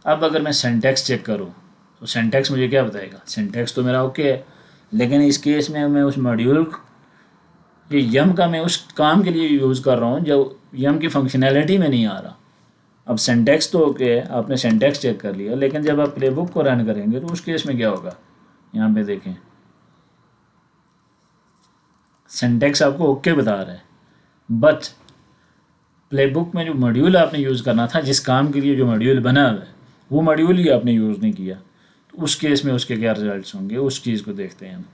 अब अगर मैं सिंटैक्स चेक करूँ तो सिंटैक्स मुझे क्या बताएगा, सिंटैक्स तो मेरा ओके है, लेकिन इस केस में मैं उस मॉड्यूल ये यम का मैं उस काम के लिए यूज़ कर रहा हूँ जो यम की फंक्शनैलिटी में नहीं आ रहा। अब सिंटैक्स तो ओके है, आपने सिंटैक्स चेक कर लिया, लेकिन जब आप प्लेबुक को रन करेंगे तो उस केस में क्या होगा, यहाँ पे देखें सिंटैक्स आपको ओके बता रहा है, बट प्लेबुक में जो मॉड्यूल आपने यूज़ करना था, जिस काम के लिए जो मॉड्यूल बना हुआ है, वो मॉड्यूल ही आपने यूज़ नहीं किया। तो उस केस में उसके क्या रिजल्ट्स होंगे, उस चीज़ को देखते हैं हम।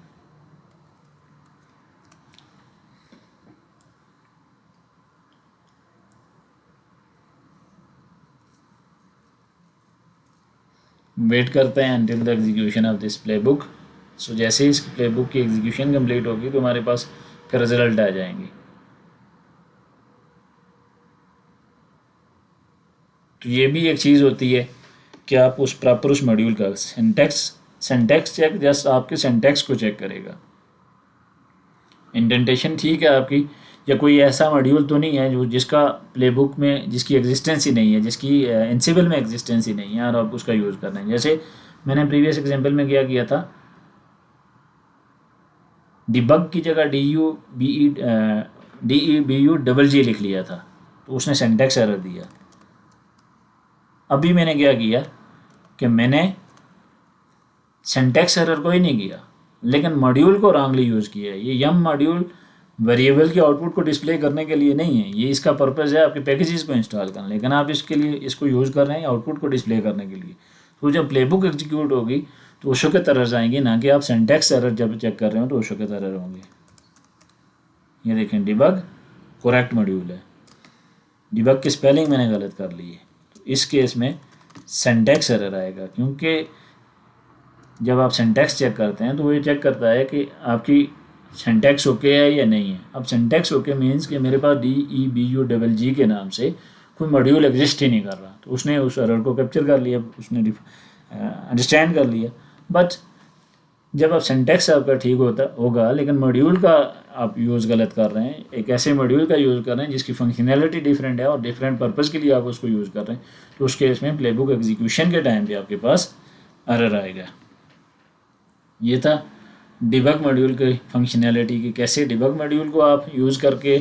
वेट करते हैं until the execution of this playbook. So जैसे ही इस प्लेबुक की एग्जीक्यूशन कंप्लीट होगी तो हमारे पास फिर रिजल्ट आ जाएंगे। तो ये भी एक चीज़ होती है कि आप उस प्रॉपर उस मॉड्यूल का सिंटैक्स चेक जस्ट आपके सिंटैक्स को चेक करेगा, इंडेंटेशन ठीक है आपकी, या कोई ऐसा मॉड्यूल तो नहीं है जो जिसका प्लेबुक में जिसकी एग्जिस्टेंस ही नहीं है, जिसकी एनसिबल में एग्जिस्टेंस ही नहीं है और आप उसका यूज़ कर रहे हैं। जैसे मैंने प्रीवियस एग्जांपल में क्या किया था, डिबग की जगह DEBUG लिख लिया था, तो उसने सिंटैक्स एरर दिया। अभी मैंने क्या किया, कि मैंने सिंटैक्स एरर को ही नहीं किया, लेकिन मॉड्यूल को रॉन्गली यूज़ किया है। ये यम मॉड्यूल वेरिएबल के आउटपुट को डिस्प्ले करने के लिए नहीं है, ये इसका पर्पज़ है आपके पैकेजेस को इंस्टॉल करना, लेकिन आप इसके लिए इसको यूज़ कर रहे हैं आउटपुट को डिस्प्ले करने के लिए। तो जब प्लेबुक एग्जीक्यूट होगी तो उस वक्त एरर्स आएंगे, ना कि आप सिंटैक्स एरर जब चेक कर रहे हो तो उस वक्त एरर होंगे। ये देखें डिबग करेक्ट मॉड्यूल है, डिबग की स्पेलिंग मैंने गलत कर ली है, तो इस केस में सिंटैक्स एरर आएगा, क्योंकि जब आप सिंटैक्स चेक करते हैं तो वो ये चेक करता है कि आपकी सिंटैक्स ओके है या नहीं है। अब सिंटैक्स ओके मीन्स कि मेरे पास DEBUGG के नाम से कोई मॉड्यूल एग्जिस्ट ही नहीं कर रहा, तो उसने उस एरर को कैप्चर कर लिया, उसने अंडरस्टैंड कर लिया। बट जब आप सिंटैक्स आपका ठीक होगा, लेकिन मॉड्यूल का आप यूज़ गलत कर रहे हैं, एक ऐसे मॉड्यूल का यूज़ कर रहे हैं जिसकी फंक्शनैलिटी डिफरेंट है और डिफरेंट पर्पज़ के लिए आप उसको यूज़ कर रहे हैं, तो उस केस में प्लेबुक एग्जीक्यूशन के टाइम पे आपके पास एरर आएगा। ये था डिबग मॉड्यूल की फंक्शनैलिटी की, कैसे डिबग मॉड्यूल को आप यूज़ करके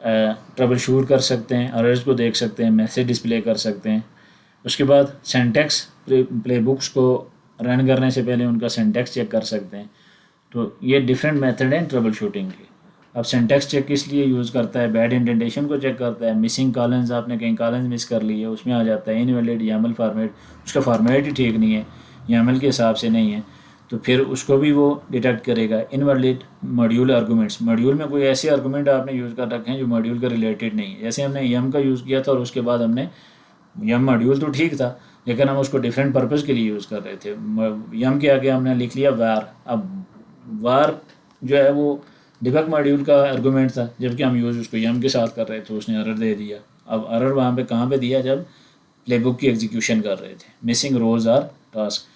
ट्रबल शूट कर सकते हैं, एरर्स को देख सकते हैं, मैसेज डिस्प्ले कर सकते हैं। उसके बाद सिंटैक्स प्लेबुक्स को रन करने से पहले उनका सिंटैक्स चेक कर सकते हैं। तो ये डिफरेंट मेथड हैं ट्रबल शूटिंग के। अब सिंटैक्स चेक किस लिए यूज़ करता है, बैड इंडेंटेशन को चेक करता है, मिसिंग कॉलम्स आपने कहीं कॉलम्स मिस कर ली है उसमें आ जाता है, इनवैलिड YAML फॉर्मेट, उसका फॉर्मेट ही ठीक नहीं है, YAML के हिसाब से नहीं है, तो फिर उसको भी वो डिटेक्ट करेगा। इनवैलिड मॉड्यूल आर्गूमेंट्स, मॉड्यूल में कोई ऐसे आर्गूमेंट आपने यूज़ कर रखे हैं जो मॉड्यूल का रिलेटेड नहीं है, जैसे हमने यम का यूज़ किया था और उसके बाद हमने यम मॉड्यूल तो ठीक था लेकिन हम उसको डिफरेंट पर्पज़ के लिए यूज़ कर रहे थे। यम के आगे हमने लिख लिया वार, अब वार जो है वो डिबग मॉड्यूल का आर्गूमेंट था, जबकि हम यूज़ उसको यम के साथ कर रहे थे, उसने एरर दे दिया। अब एरर वहाँ पे कहाँ पे दिया, जब प्लेबुक की एग्जीक्यूशन कर रहे थे। मिसिंग रोल्स आर टास्क,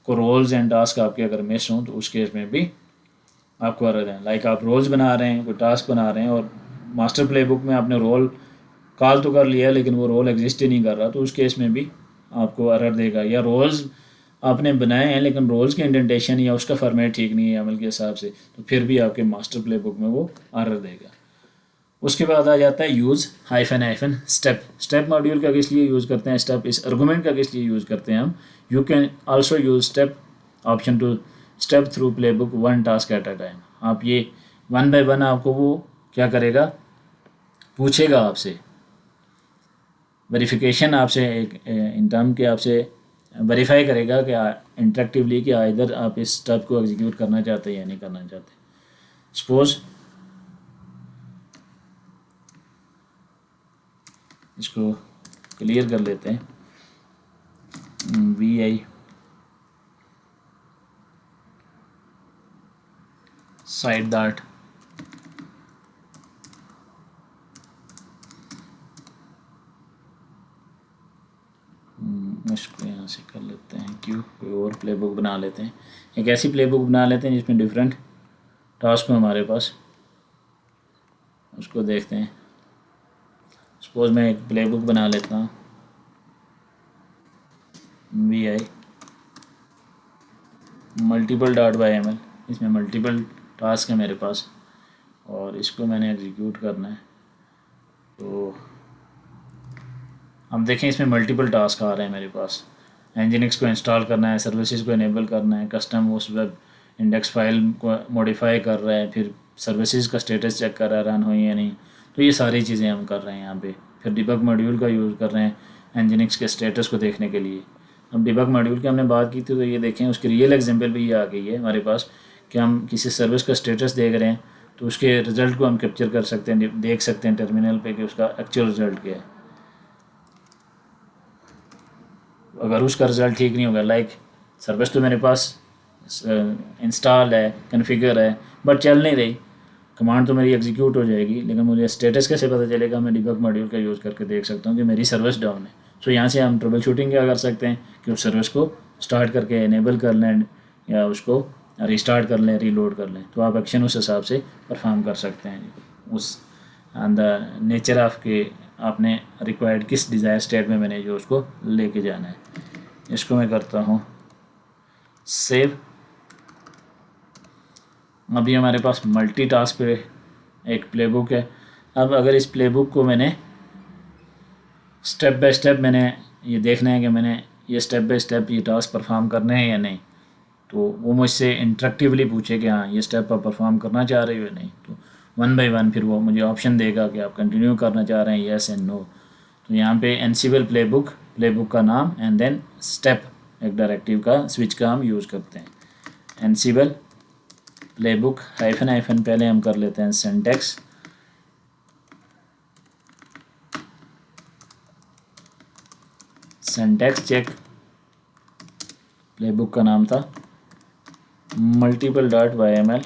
को रोल्स एंड टास्क आपके अगर मिस हों तो उस केस में भी आपको एरर है। लाइक आप रोल्स बना रहे हैं, कोई टास्क बना रहे हैं और मास्टर प्लेबुक में आपने रोल कॉल तो कर लिया लेकिन वो रोल एग्जिस्ट ही नहीं कर रहा, तो उस केस में भी आपको एरर देगा। या रोल्स आपने बनाए हैं लेकिन रोल्स के इंडेंटेशन या उसका फॉर्मेट ठीक नहीं है YAML के हिसाब से, तो फिर भी आपके मास्टर प्लेबुक में वो एरर देगा। उसके बाद आ जाता है use hyphen step. Step module का किस लिए यूज़ करते हैं, स्टेप इस आर्गूमेंट का किस लिए यूज़ करते हैं हम। You can also use step option to step through playbook one task at a time. आप ये 1 by 1 आपको वो क्या करेगा, पूछेगा आपसे, वेरिफिकेशन आपसे एक इन टर्म के आपसे वेरीफाई करेगा कि इंटरेक्टिवली कि इधर आप इस स्टेप को एग्जीक्यूट करना चाहते हैं या नहीं करना चाहते। सपोज इसको क्लियर कर लेते हैं, VI साइड डार्ट इसको यहाँ से कर लेते हैं, क्यों कोई और प्लेबुक बना लेते हैं, एक ऐसी प्लेबुक बना लेते हैं जिसमें डिफरेंट टास्क हो हमारे पास, उसको देखते हैं। सपोज मैं एक प्लेबुक बना लेता हूँ VI multiple dot by ML, इसमें मल्टीपल टास्क है मेरे पास और इसको मैंने एग्जीक्यूट करना है। तो अब देखें इसमें मल्टीपल टास्क आ रहे हैं मेरे पास, Nginx को इंस्टॉल करना है, सर्विसेज को इनेबल करना है, कस्टम उस वेब इंडेक्स फाइल को मॉडिफाई कर रहा है, फिर सर्विसेज का स्टेटस चेक कर रहा है रन हुई या नहीं, तो ये सारी चीज़ें हम कर रहे हैं यहाँ पे। फिर डिबग मॉड्यूल का यूज़ कर रहे हैं Nginx के स्टेटस को देखने के लिए। अब डिबग मॉड्यूल की हमने बात की थी तो ये देखें उसकी रियल एग्जांपल भी ये आ गई है हमारे पास कि हम किसी सर्विस का स्टेटस देख रहे हैं तो उसके रिज़ल्ट को हम कैप्चर कर सकते हैं, देख सकते हैं टर्मिनल पे कि उसका एक्चुअल रिज़ल्ट क्या है। अगर उसका रिज़ल्ट ठीक नहीं होगा, लाइक सर्विस तो मेरे पास इंस्टॉल है, कन्फिगर है, बट चल नहीं रही, कमांड तो मेरी एग्जीक्यूट हो जाएगी लेकिन मुझे स्टेटस कैसे पता चलेगा। मैं डिबग मॉड्यूल का यूज़ करके देख सकता हूँ कि मेरी सर्विस डाउन है। सो यहाँ से हम ट्रबल शूटिंग क्या कर सकते हैं कि उस सर्विस को स्टार्ट करके इनेबल कर लें या उसको रिस्टार्ट कर लें, रीलोड कर लें, तो आप एक्शन उस हिसाब से परफॉर्म कर सकते हैं उस द नेचर ऑफ के आपने रिक्वायर्ड किस डिज़ायर स्टेट में मैंने जो उसको लेके जाना है। इसको मैं करता हूँ सेव। अभी हमारे पास मल्टी टास्क पे एक प्लेबुक है। अब अगर इस प्लेबुक को मैंने स्टेप बाय स्टेप मैंने ये देखना है कि मैंने ये स्टेप बाय स्टेप ये टास्क परफॉर्म करने हैं या नहीं। तो वो मुझसे इंटरेक्टिवली पूछे कि हाँ ये स्टेप आप परफॉर्म करना चाह रहे हो या नहीं। तो 1 बाय 1 फिर वो मुझे ऑप्शन देगा कि आप कंटिन्यू करना चाह रहे हैं, येस एंड नो। तो यहाँ पे एनसीबल प्लेबुक का नाम एंड देन स्टेप एक डायरेक्टिव का स्विच का हम यूज़ करते हैं। एनसीबल प्लेबुक हाइफन पहले हम कर लेते हैं सिंटैक्स, चेक। प्लेबुक का नाम था multiple.yml।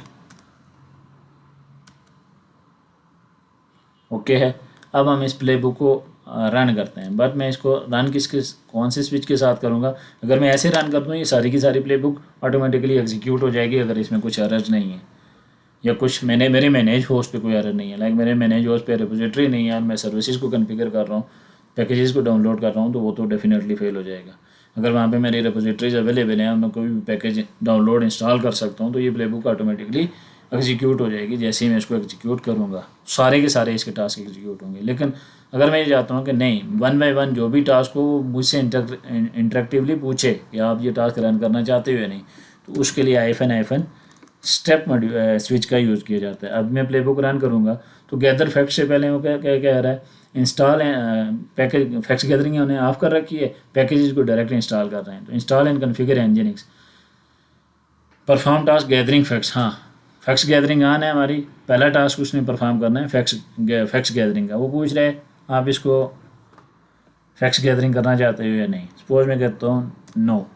ओके है। अब हम इस प्लेबुक को रन करते हैं, बट मैं इसको रन कौन से स्विच के साथ करूँगा। अगर मैं ऐसे रन कर दूँ ये सारी की सारी प्लेबुक ऑटोमेटिकली एग्जीक्यूट हो जाएगी अगर इसमें कुछ एरर्स नहीं है या कुछ मेरे मैनेज होस्ट पे कोई एरर नहीं है। लाइक मेरे मैनेज होस्ट पे रिपोजिटरी नहीं है, मैं सर्विसेज को कॉन्फ़िगर कर रहा हूँ, पैकेजेस को डाउनलोड कर रहा हूँ, तो वो तो डेफिनेटली फेल हो जाएगा। अगर वहाँ पे मेरी रिपोजिटरीज अवेलेबल हैं, मैं कोई भी पैकेज डाउनलोड इंस्टॉल कर सकता हूँ, तो ये प्लेबुक ऑटोमेटिकली एग्जीक्यूट हो जाएगी जैसे ही मैं इसको एग्जीक्यूट करूँगा, सारे के सारे इसके टास्क एग्जीक्यूट होंगे। लेकिन अगर मैं ये चाहता हूँ कि नहीं 1 बाय 1 जो भी टास्क हो वो मुझसे इंटरेक्टिवली पूछे कि आप ये टास्क रन करना चाहते हो या नहीं, तो उसके लिए हाइफन स्टेप स्विच का यूज़ किया जाता है। अब मैं प्लेबुक रन करूँगा तो गैदर फैक्ट से पहले वो क्या क्या कह रहा है, इंस्टॉल पैकेज फैक्ट्स गैदरिंग उन्हें ऑफ कर रखी है, पैकेजेस को डायरेक्ट इंस्टॉल कर रहे हैं। तो install and configure nginx perform task gathering facts. हाँ फैक्ट्स गैदरिंग ऑन है हमारी, पहला टास्क उसने परफॉर्म करना है फैक्ट्स गैदरिंग का। वो पूछ रहे हैं आप इसको फैक्ट्स गैदरिंग करना चाहते हो या नहीं। सपोज मैं कहता हूँ नो,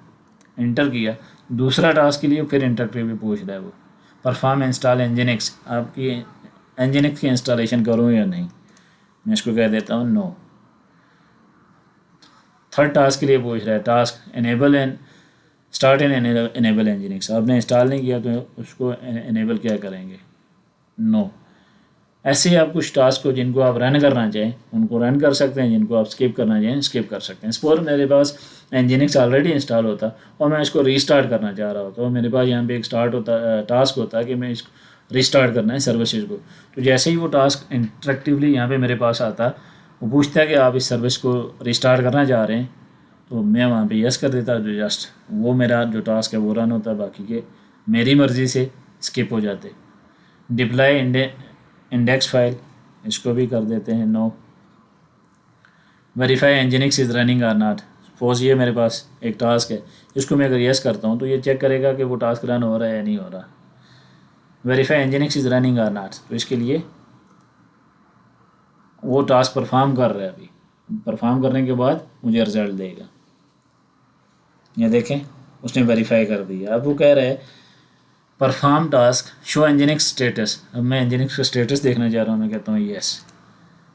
इंटर किया। दूसरा टास्क के लिए फिर इंटरक्टिवली पूछ रहा है वो परफॉर्म इंस्टॉल एनजिनिक्स, आपकी एनजिनिक्स की इंस्टॉलेशन करूँ या नहीं। मैं इसको कह देता हूँ नो। थर्ड टास्क के लिए पूछ रहा है task enable and start and enable nginx, आपने इंस्टॉल नहीं किया तो उसको इनेबल क्या करेंगे, नो। ऐसे ही आप कुछ टास्क को जिनको आप रन करना चाहें उनको रन कर सकते हैं, जिनको आप स्किप करना चाहें स्किप कर सकते हैं। सपोज मेरे पास एनजिनिक्स ऑलरेडी इंस्टॉल होता और मैं इसको रीस्टार्ट करना चाह रहा होता, तो मेरे पास यहाँ पे एक टास्क होता है कि मैं इसको रीस्टार्ट करना है सर्विसेज को। तो जैसे ही वो टास्क इंटरेक्टिवली यहाँ पे मेरे पास आता, वो पूछता है कि आप इस सर्विस को रीस्टार्ट करना चाह रहे हैं, तो मैं वहाँ पे यस कर देता, जो जस्ट वो मेरा जो टास्क है वो रन होता, बाकी के मेरी मर्ज़ी से स्किप हो जाते। डिप्लॉय इंडेक्स फाइल इसको भी कर देते हैं no. Verify nginx is running or not, suppose ये मेरे पास एक टास्क है, इसको मैं अगर यस करता हूँ तो ये चेक करेगा कि वो टास्क रन हो रहा है या नहीं हो रहा। Verify nginx is running or not, तो इसके लिए वो टास्क परफॉर्म कर रहा है, अभी परफॉर्म करने के बाद मुझे रिजल्ट देगा। ये देखें उसने वेरीफाई कर दिया। अब वो कह रहा है परफॉर्म टास्क शो एनजिनिक्स स्टेटस। अब मैं एनजिनिक्स का स्टेटस देखना चाह रहा हूँ, मैं कहता हूँ यस,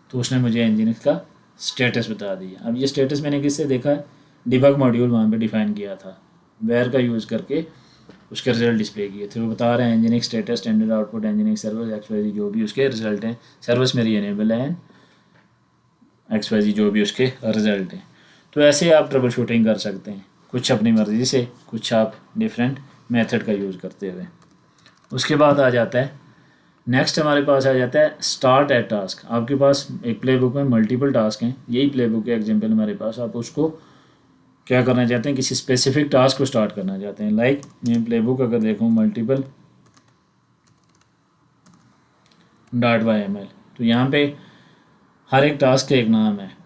तो उसने मुझे एनजिनिक्स का स्टेटस बता दिया। अब ये स्टेटस मैंने किससे देखा है, डिबग मॉड्यूल वहाँ पे डिफाइन किया था, वेयर का यूज़ करके उसके रिजल्ट डिस्प्ले किए थे। वो बता रहे हैं nginx status standard output nginx service XYZ जो भी उसके रिजल्ट हैं, सर्विस मेरी इनेबल है XYZ जो भी उसके रिजल्ट हैं। तो ऐसे आप ट्रबल शूटिंग कर सकते हैं, कुछ अपनी मर्ज़ी से, कुछ आप डिफरेंट मेथड का यूज़ करते हुए। उसके बाद आ जाता है नेक्स्ट हमारे पास आ जाता है स्टार्ट एट टास्क। आपके पास एक प्लेबुक में मल्टीपल टास्क हैं, यही प्लेबुक है एग्जांपल हमारे पास। आप उसको क्या करना चाहते हैं, किसी स्पेसिफिक टास्क को स्टार्ट करना चाहते हैं। लाइक मैं प्लेबुक अगर देखूँ multiple.yml, तो यहाँ पे हर एक टास्क का एक नाम है।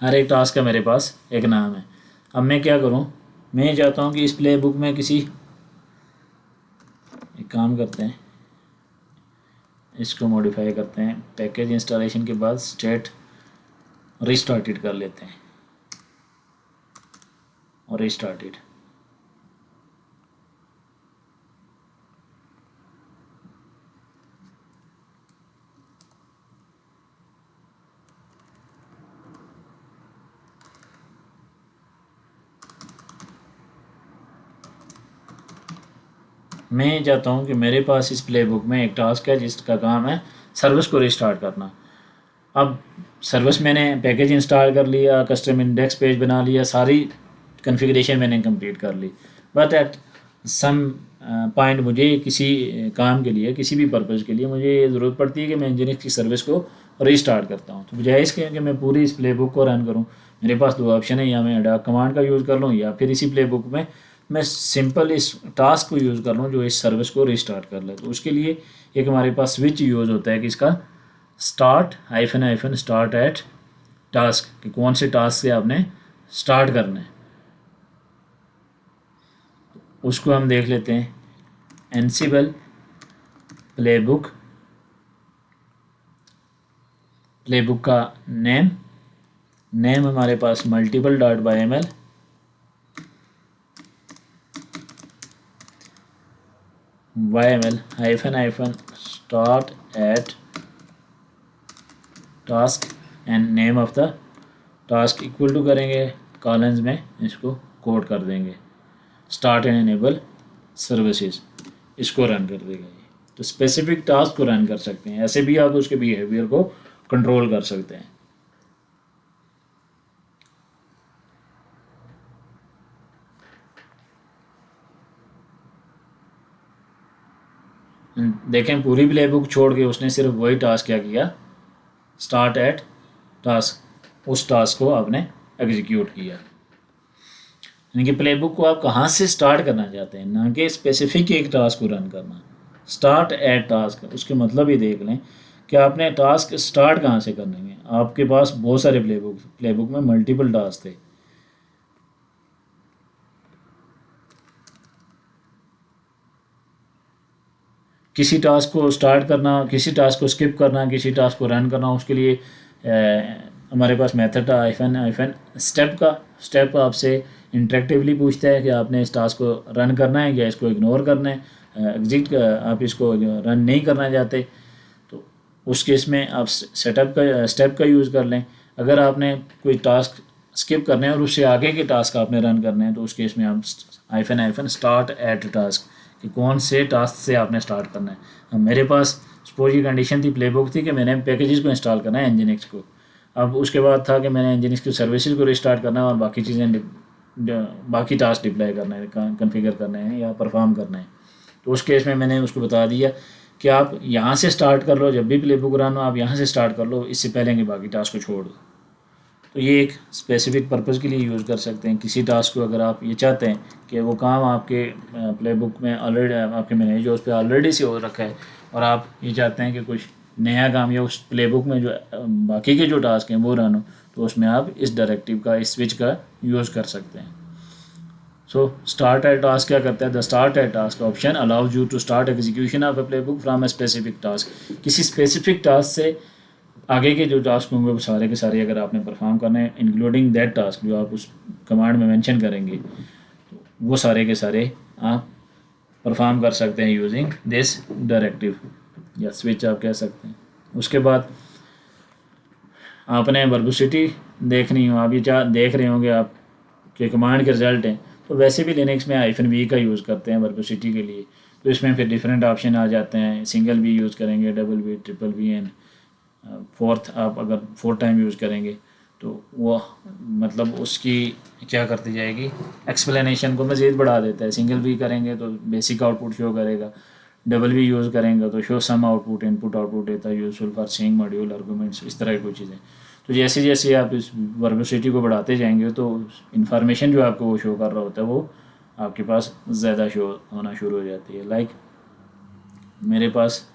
हर एक टास्क का मेरे पास एक नाम है। अब मैं क्या करूं, मैं चाहता हूं कि इस प्ले बुक में किसी एक काम करते हैं, इसको मॉडिफाई करते हैं, पैकेज इंस्टॉलेशन के बाद स्टेट रीस्टार्टेड कर लेते हैं और रीस्टार्टेड। मैं चाहता हूं कि मेरे पास इस प्ले बुक में एक टास्क है जिसका काम है सर्विस को रिस्टार्ट करना। अब सर्विस मैंने पैकेज इंस्टॉल कर लिया, कस्टम इंडेक्स पेज बना लिया, सारी कॉन्फ़िगरेशन मैंने कंप्लीट कर ली, बट एट सम पॉइंट मुझे किसी काम के लिए, किसी भी पर्पज़ के लिए मुझे ये ज़रूरत पड़ती है कि मैं Nginx की सर्विस को रीस्टार्ट करता हूँ, तो बजाय इसके कि मैं पूरी इस प्ले बुक को रन करूँ, मेरे पास दो ऑप्शन है, या मैं अडॉक कमांड का यूज़ कर लूँ या फिर इसी प्ले बुक में मैं सिंपल इस टास्क को यूज़ कर लूँ जो इस सर्विस को रीस्टार्ट कर ले। तो उसके लिए एक हमारे पास स्विच यूज़ होता है कि इसका स्टार्ट एट टास्क, कि कौन से टास्क से आपने स्टार्ट करना है, उसको हम देख लेते हैं। एनसिबल प्लेबुक का नेम हमारे पास multiple dot Y M L, hyphen start at task and name of the task equal to करेंगे, कॉलम्स में इसको कोड कर देंगे, स्टार्ट एंड एनेबल सर्विसेज, इसको रन कर देगा ये। तो स्पेसिफिक टास्क को रन कर सकते हैं, ऐसे भी आप उसके बिहेवियर को कंट्रोल कर सकते हैं। देखें पूरी प्ले बुक छोड़ के उसने सिर्फ वही टास्क क्या किया, स्टार्ट एट टास्क, उस टास्क को आपने एग्जीक्यूट किया। यानी कि प्ले बुक को आप कहाँ से स्टार्ट करना चाहते हैं, ना कि स्पेसिफिक एक टास्क को रन करना। स्टार्ट एट टास्क, उसके मतलब ही देख लें कि आपने टास्क स्टार्ट कहाँ से करने हैं। आपके पास बहुत सारे प्ले बुक में मल्टीपल टास्क थे, किसी टास्क को स्टार्ट करना, किसी टास्क को स्किप करना, किसी टास्क को रन करना, उसके लिए हमारे पास मेथड हाइफन स्टेप आपसे इंटरेक्टिवली पूछता है कि आपने इस टास्क को रन करना है या इसको इग्नोर करना है, एग्जिट आप इसको रन नहीं करना चाहते, तो उस केस में आप स्टेप का यूज़ कर लें। अगर आपने कोई टास्क स्किप करना है और उससे आगे के टास्क आपने रन करने हैं, तो उस केस में आप हाइफन स्टार्ट एट टास्क, कि कौन से टास्क से आपने स्टार्ट करना है। अब मेरे पास सपोज ये कंडीशन थी, प्लेबुक थी कि मैंने पैकेजेस को इंस्टॉल करना है Nginx को। अब उसके बाद था कि मैंने Nginx की सर्विसेज को रिस्टार्ट करना है और बाकी चीज़ें, बाकी टास्क डिप्लाई करना है, कॉन्फ़िगर करना है या परफॉर्म करना है। तो उस केस में मैंने उसको बता दिया कि आप यहाँ से स्टार्ट कर लो, जब भी प्लेबुक रन हो आप यहाँ से स्टार्ट कर लो, इससे पहले कि बाकी टास्क को छोड़ दो। तो ये एक स्पेसिफिक पर्पज़ के लिए यूज़ कर सकते हैं। किसी टास्क को अगर आप ये चाहते हैं कि वो काम आपके प्ले बुक में ऑलरेडी आपके मैनेज उस पर ऑलरेडी से हो रखा है, और आप ये चाहते हैं कि कुछ नया काम या उस प्ले बुक में जो बाकी के जो टास्क हैं वो रन हो, तो उसमें आप इस डायरेक्टिव का, इस स्विच का यूज़ कर सकते हैं। सो स्टार्ट एट टास्क क्या करता है, the start at task option allows you to start execution of a playbook from a specific task. किसी स्पेसिफिक टास्क से आगे के जो टास्क होंगे वो सारे के सारे अगर आपने परफॉर्म करने हैं, इंक्लूडिंग दैट टास्क जो आप उस कमांड में मेंशन करेंगे, तो वो सारे के सारे आप परफॉर्म कर सकते हैं यूजिंग दिस डायरेक्टिव या स्विच आप कह सकते हैं। उसके बाद आपने वर्बोसिटी देखनी हो, आप ये देख रहे होंगे आप कि कमांड के रिजल्ट हैं, तो वैसे भी लिनक्स में -v का यूज़ करते हैं वर्बोसिटी के लिए। तो इसमें फिर डिफरेंट ऑप्शन आ जाते हैं, सिंगल वी यूज़ करेंगे, double v, triple v and fourth, आप अगर 4 टाइम यूज़ करेंगे तो वो मतलब उसकी क्या करती जाएगी, एक्सप्लेनेशन को मज़ीद बढ़ा देता है। सिंगल वी करेंगे तो बेसिक आउटपुट शो करेगा, डबल वी यूज़ करेंगे तो show some output, input output देता है, useful for seeing module arguments, इस तरह की कुछ चीज़ें। तो जैसे जैसे आप इस वर्बोसिटी को बढ़ाते जाएंगे तो इन्फॉर्मेशन जो आपको वो शो कर रहा होता है वो आपके पास ज़्यादा शो होना शुरू हो जाती है। लाइक मेरे पास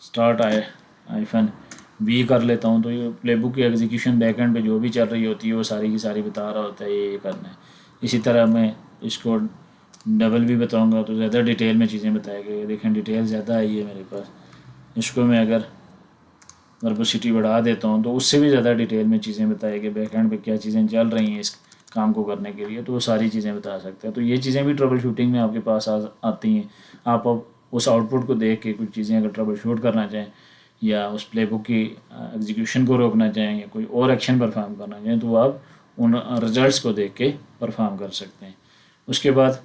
स्टार्ट -v कर लेता हूँ, तो ये प्लेबुक की एग्जीक्यूशन बैकएंड पे जो भी चल रही होती है वो सारी की सारी बता रहा होता है ये करना है। इसी तरह मैं इसको डबल भी बताऊँगा तो ज़्यादा डिटेल में चीज़ें बताएगा। देखें डिटेल ज़्यादा आई है मेरे पास। इसको मैं अगर वर्बोसिटी बढ़ा देता हूँ तो उससे भी ज़्यादा डिटेल में चीज़ें बताएगी, बैकएंड पे क्या चीज़ें चल रही हैं इस काम को करने के लिए, तो वो सारी चीज़ें बता सकते हैं। तो ये चीज़ें भी ट्रबल शूटिंग में आपके पास आती हैं। आप उस आउटपुट को देख के कुछ चीज़ें अगर ट्रबल शूट करना चाहें या उस प्लेबुक की एग्जीक्यूशन को रोकना चाहें या कोई और एक्शन परफॉर्म करना चाहें, तो आप उन रिजल्ट्स को देख के परफॉर्म कर सकते हैं। उसके बाद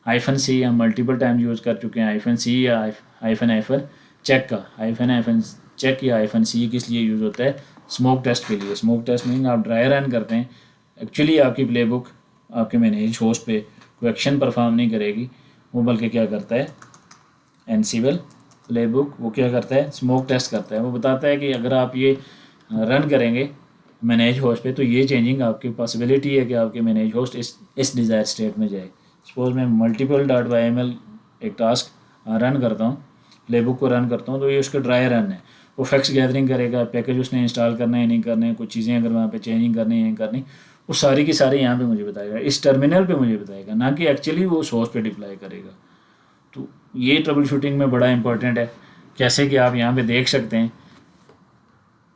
-c हम मल्टीपल टाइम यूज़ कर चुके हैं। -c या -f चेक का, -f चेक या -c किस लिए यूज़ होता है, स्मोक टेस्ट के लिए। स्मोक टेस्ट मीन आप ड्राई रन करते हैं, एक्चुअली आपकी प्लेबुक आपके मैनेज होस्ट पे कोई एक्शन परफॉर्म नहीं करेगी, वो बल्कि क्या करता है, एनसीबल प्लेबुक वो क्या करता है, स्मोक टेस्ट करता है। वो बताता है कि अगर आप ये रन करेंगे मैनेज होस्ट पे तो ये चेंजिंग आपकी पॉसिबिलिटी है कि आपके मैनेज होस्ट इस डिज़ायर स्टेट में जाए। सपोज मैं multiple dot y m l एक टास्क रन करता हूँ, प्लेबुक को रन करता हूँ, तो ये उसका ड्राई रन है। वो फैक्ट्स गैदरिंग करेगा, पैकेज उसने इंस्टॉल करना है नहीं करना है, कुछ चीज़ें अगर वहाँ पे चेंजिंग करनी है नहीं करनी, वो सारी की सारी यहाँ पे मुझे बताएगा, इस टर्मिनल पे मुझे बताएगा, ना कि एक्चुअली वो सोर्स पे डिप्लाई करेगा। तो ये ट्रबल शूटिंग में बड़ा इंपॉर्टेंट है। जैसे कि आप यहाँ पे देख सकते हैं,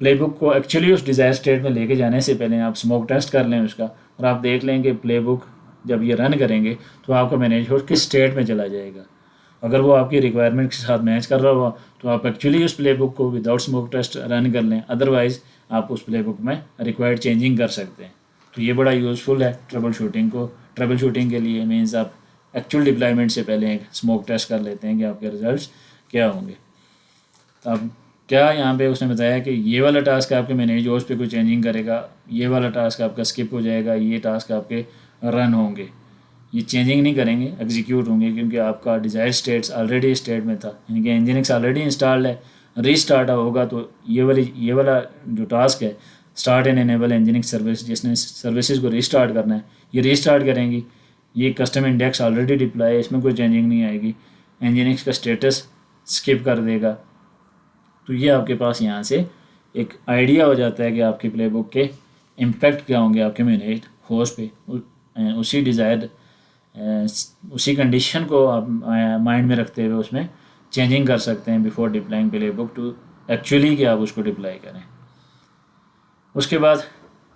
प्लेबुक को एक्चुअली उस डिज़ायर स्टेट में लेके जाने से पहले आप स्मोक टेस्ट कर लें उसका, और आप देख लें कि प्लेबुक जब ये रन करेंगे तो आपका मैनेज होस्ट किस स्टेट में चला जाएगा। अगर वो आपकी रिक्वायरमेंट के साथ मैच कर रहा हुआ तो आप एक्चुअली उस प्लेबुक को विदाउट स्मोक टेस्ट रन कर लें, अदरवाइज़ आप उस प्लेबुक में रिक्वायर्ड चेंजिंग कर सकते हैं। तो ये बड़ा यूज़फुल है ट्रबल शूटिंग के लिए। मीन्स आप एक्चुअल डिप्लॉयमेंट से पहले एक स्मोक टेस्ट कर लेते हैं कि आपके रिजल्ट्स क्या होंगे। तो अब क्या यहाँ पे उसने बताया कि ये वाला टास्क आपके मैनेज होस्ट पे कोई चेंजिंग करेगा, ये वाला टास्क आपका स्किप हो जाएगा, ये टास्क आपके रन होंगे, ये चेंजिंग नहीं करेंगे, एग्जीक्यूट होंगे, क्योंकि आपका डिज़ायर स्टेट्स ऑलरेडी स्टेट में था, यानी कि इंजीनिक्स ऑलरेडी इंस्टॉल्ड है। रीस्टार्ट होगा तो ये वाला जो टास्क है, स्टार्ट एंड एनेबल इंजीनिक्स सर्विस, जिसने सर्विसेज को रीस्टार्ट करना है, ये रीस्टार्ट करेंगी। ये कस्टम इंडेक्स ऑलरेडी डिप्लॉय है, इसमें कोई चेंजिंग नहीं आएगी, इंजीनिक्स का स्टेटस स्किप कर देगा। तो ये आपके पास यहाँ से एक आइडिया हो जाता है कि आपकी प्लेबुक के इम्पैक्ट क्या होंगे आपके मैनेज होस्ट पे। उसी डिज़ायर्ड उसी कंडीशन को आप माइंड में रखते हुए उसमें चेंजिंग कर सकते हैं बिफोर डिप्लाइंग प्लेबुक टू एक्चुअली कि आप उसको डिप्लाई करें। उसके बाद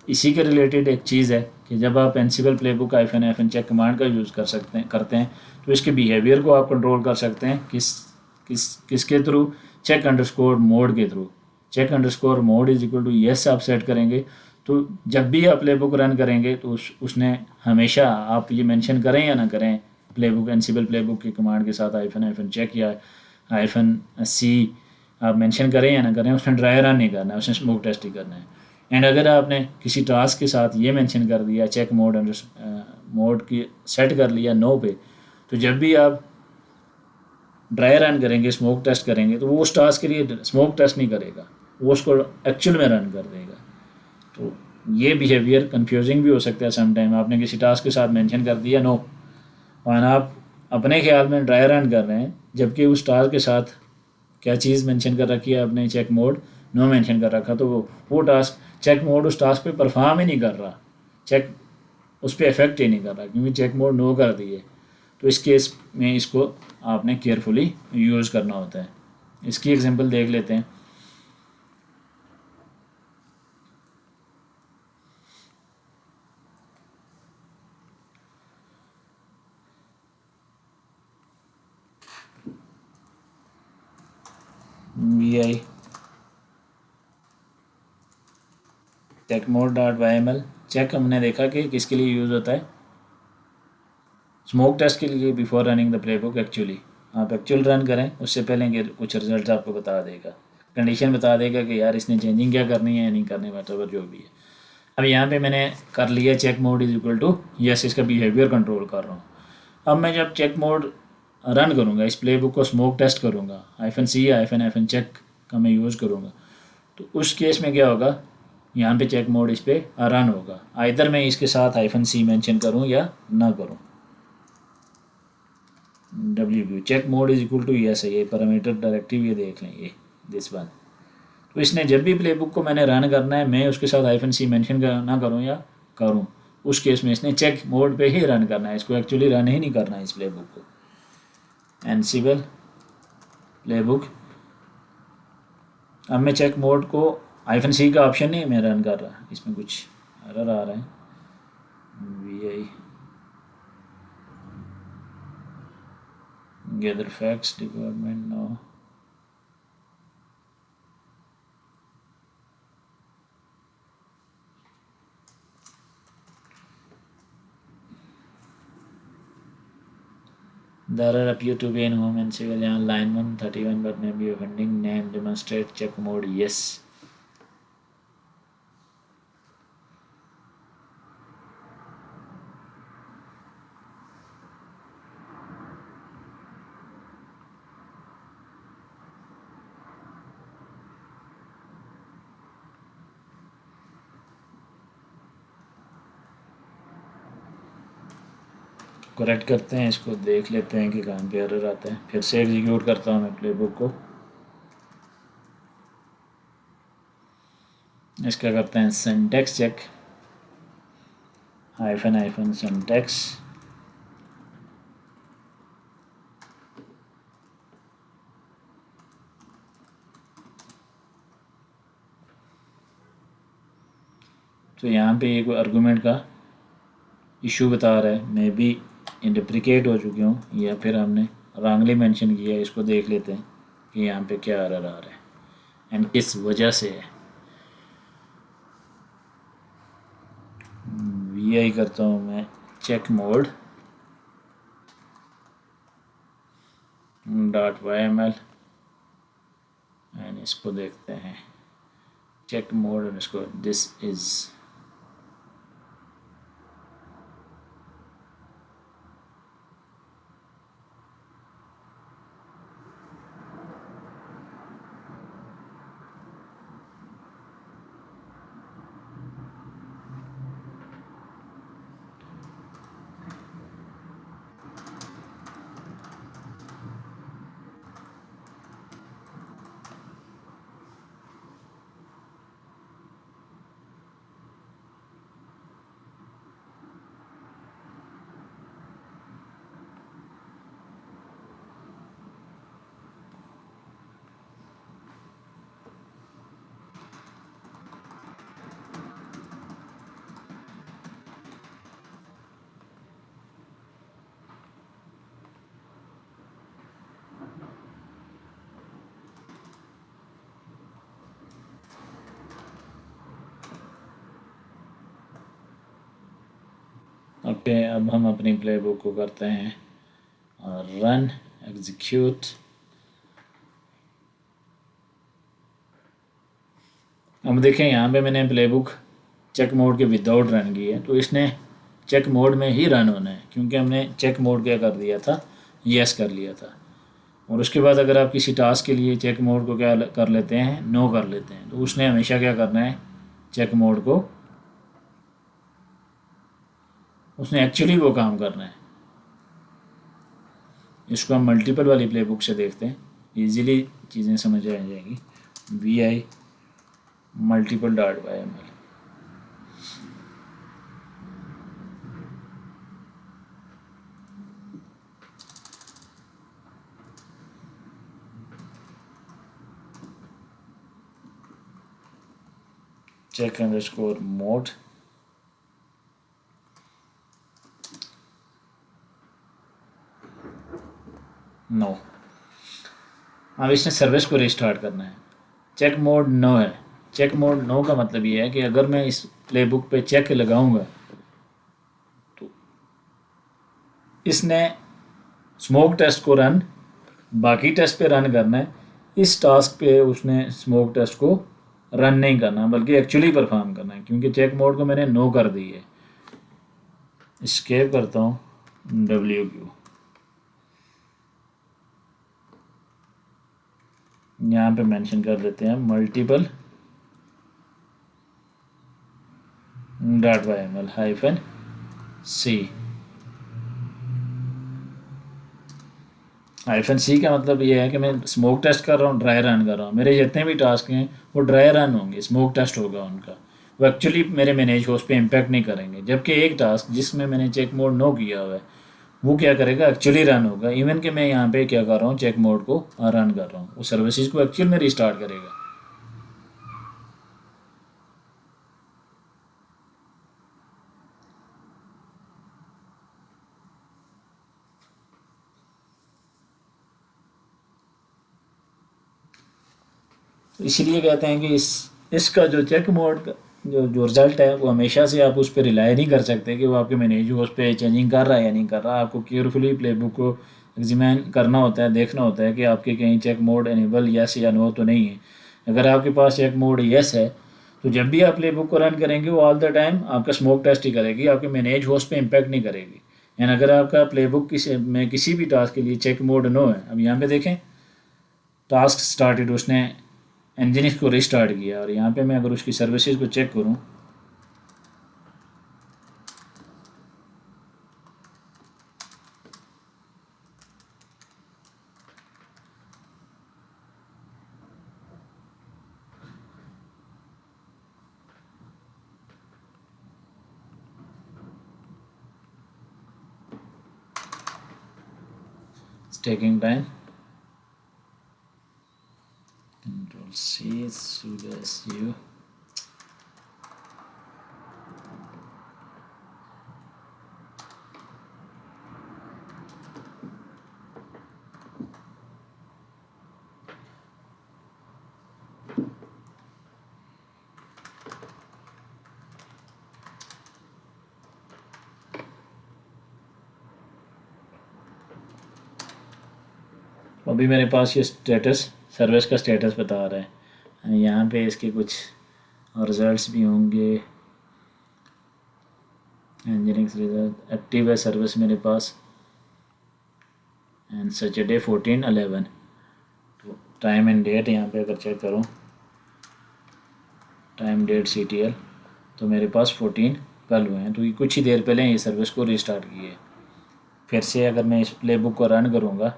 इसी के रिलेटेड एक चीज़ है कि जब आप Ansible playbook -FN check command का यूज़ करते हैं तो इसके बिहेवियर को आप कंट्रोल कर सकते हैं किसके थ्रू, चेक अंडरस्कोर मोड के through. Check underscore mode is equal to yes आप सेट करेंगे, तो जब भी आप प्लेबुक रन करेंगे तो उसने हमेशा, आप ये मेंशन करें या ना करें, प्लेबुक एनसीबल प्लेबुक की कमांड के साथ -FN चेक या -C आप मेंशन करें या ना करें, उसने ड्राई रन नहीं करना है, उसने स्मोक टेस्ट ही करना है। एंड अगर आपने किसी टास्क के साथ ये मेंशन कर दिया, चेक मोड की सेट कर लिया नो पे, तो जब भी आप ड्राई रन करेंगे, स्मोक टेस्ट करेंगे, तो वो उस टास्क के लिए स्मोक टेस्ट नहीं करेगा, वो उसको एक्चुअल में रन कर देगा। तो ये बिहेवियर कंफ्यूजिंग भी हो सकता है समटाइम। आपने किसी टास्क के साथ मेंशन कर दिया नो, और आप अपने ख्याल में ड्राई रन कर रहे हैं, जबकि उस टास्क के साथ क्या चीज़ मेंशन कर रखी है आपने, चेक मोड नो मेंशन कर रखा, तो वो टास्क, चेक मोड उस टास्क पे परफॉर्म ही नहीं कर रहा, चेक उस पर इफेक्ट ही नहीं कर रहा, क्योंकि चेक मोड नो कर दिए। तो इस केस में इसको आपने केयरफुली यूज़ करना होता है। इसकी एग्जांपल देख लेते हैं। vi check mode dot YML check हमने देखा कि किसके लिए यूज़ होता है, स्मोक टेस्ट के लिए before running the playbook. Actually आप एक्चुअल रन करें उससे पहले कि कुछ रिजल्ट आपको बता देगा, कंडीशन बता देगा कि यार इसने चेंजिंग क्या करनी है नहीं करनी, मतलब जो भी है। अब यहाँ पे मैंने कर लिया check mode is equal to yes, इसका बिहेवियर कंट्रोल कर रहा हूँ। अब मैं जब चेक मोड रन करूँगा, इस प्लेबुक को स्मोक टेस्ट करूँगा, -C या -FN चेक का मैं यूज़ करूँगा, तो उस केस में क्या होगा, यहाँ पे चेक मोड इस पर रन होगा, आइदर मैं इसके साथ -C मेंशन करूँ या ना करूँ। WQ check mode is equal to yes है, ये पैरामीटर डायरेक्टिव, ये देख लें, ये दिस वन। तो इसने जब भी प्लेबुक को मैंने रन करना है, मैं उसके साथ -C मेंशन ना करूँ या करूँ, उस केस में इसने चेक मोड पे ही रन करना है, इसको एक्चुअली रन ही नहीं करना है इस प्लेबुक को। एनसीबल प्लेबुक, अब मैं चेक मोड को -C का ऑप्शन नहीं मैं रन कर रहा, इसमें कुछ एरर आ रहा है। vi gather facts department no, the error appear to be in home and civil on line 131 but may be offending name demonstrate check mode yes। Correct करते हैं, इसको देख लेते हैं कि कहाँ पे एरर आता है। फिर से एग्जीक्यूट करता हूँ मैं प्लेबुक को। इसका करते हैं syntax check, hyphen hyphen syntax. तो यहाँ पे एक आर्गूमेंट का इशू बता रहा है, मे बी इंटरप्रिकेट हो चुकी हूँ या फिर हमने रॉन्गली मेंशन किया है। इसको देख लेते हैं कि यहाँ पे क्या एरर आ रहा है एंड किस वजह से है। वी करता हूँ मैं चेक मोड .yml एंड इसको देखते हैं चेक मोड एंड इसको दिस इज़ ओके। अब हम अपनी प्लेबुक को करते हैं रन एग्जीक्यूट। अब देखें यहाँ पे मैंने प्लेबुक चेक मोड के विदाउट रन की है, तो इसने चेक मोड में ही रन होना है क्योंकि हमने चेक मोड क्या कर दिया था, यस कर लिया था। और उसके बाद अगर आप किसी टास्क के लिए चेक मोड को क्या कर लेते हैं, नो कर लेते हैं, तो उसने हमेशा क्या करना है, चेक मोड को, उसने एक्चुअली वो काम करना है। इसको हम मल्टीपल वाली प्लेबुक से देखते हैं, इजीली चीज़ें समझ आ जाएंगी। vi मल्टीपल .yml check underscore mode no. अब इसने सर्विस को रिस्टार्ट करना है। चेक मोड नो है। चेक मोड नो का मतलब ये है कि अगर मैं इस प्लेबुक पे चेक लगाऊंगा तो इसने स्मोक टेस्ट को रन, बाकी टेस्ट पे रन करना है। इस टास्क पे उसने स्मोक टेस्ट को रन नहीं करना बल्कि एक्चुअली परफॉर्म करना है, क्योंकि चेक मोड को मैंने नो कर दी है। एस्केप करता हूँ WQ। यहाँ पे मेंशन कर देते हैं मल्टीपल .yml हाइफन सी। हाइफन सी का मतलब ये है कि मैं स्मोक टेस्ट कर रहा हूँ, ड्राई रन कर रहा हूँ। मेरे जितने भी टास्क हैं वो ड्राई रन होंगे, स्मोक टेस्ट होगा उनका, वो एक्चुअली मेरे मैनेज होस्ट पे इम्पैक्ट नहीं करेंगे। जबकि एक टास्क जिसमें मैंने चेक मोड नो किया हुआ है वो क्या करेगा, एक्चुअली रन होगा। इवन कि मैं यहाँ पे क्या कर रहा हूँ, चेक मोड को रन कर रहा हूँ, वो सर्विसेज को एक्चुअल में रिस्टार्ट करेगा। तो इसलिए कहते हैं कि इसका जो चेक मोड का जो रिज़ल्ट है वो हमेशा से आप उस पर रिलाई नहीं कर सकते कि वो आपके मैनेज उस पर चेंजिंग कर रहा है या नहीं कर रहा। आपको केयरफुली प्लेबुक को एग्जामिन करना होता है, देखना होता है कि आपके कहीं चेक मोड इनेबल यस या नो तो नहीं है। अगर आपके पास चेक मोड यस है तो जब भी आप प्लेबुक को रन करेंगे वो ऑल द टाइम आपका स्मोक टेस्ट ही करेगी, आपके मैनेज होस्ट पे इम्पैक्ट नहीं करेगी। एंड अगर आपका प्लेबुक किसी भी टास्क के लिए चेक मोड नो है, अब यहाँ पे देखें टास्क स्टार्टेड, उसने इंजन इसको रिस्टार्ट किया, और यहाँ पे मैं अगर उसकी सर्विसेज को चेक करूँ taking time. Control C, sudo su. अभी मेरे पास ये स्टेटस सर्विस का स्टेटस बता रहा है। यहाँ पे इसके कुछ रिजल्ट्स भी होंगे। इंजीनियरिंग रिजल्ट एक्टिव है सर्विस मेरे पास एंड सैटरडे 14/11। तो टाइम एंड डेट यहाँ पे अगर चेक करूँ, टाइम डेट CTL, तो मेरे पास 14 कल हुए हैं। तो ये कुछ ही देर पहले ये सर्विस को रिस्टार्ट की है। फिर से अगर मैं इस प्ले बुक को रन करूँगा,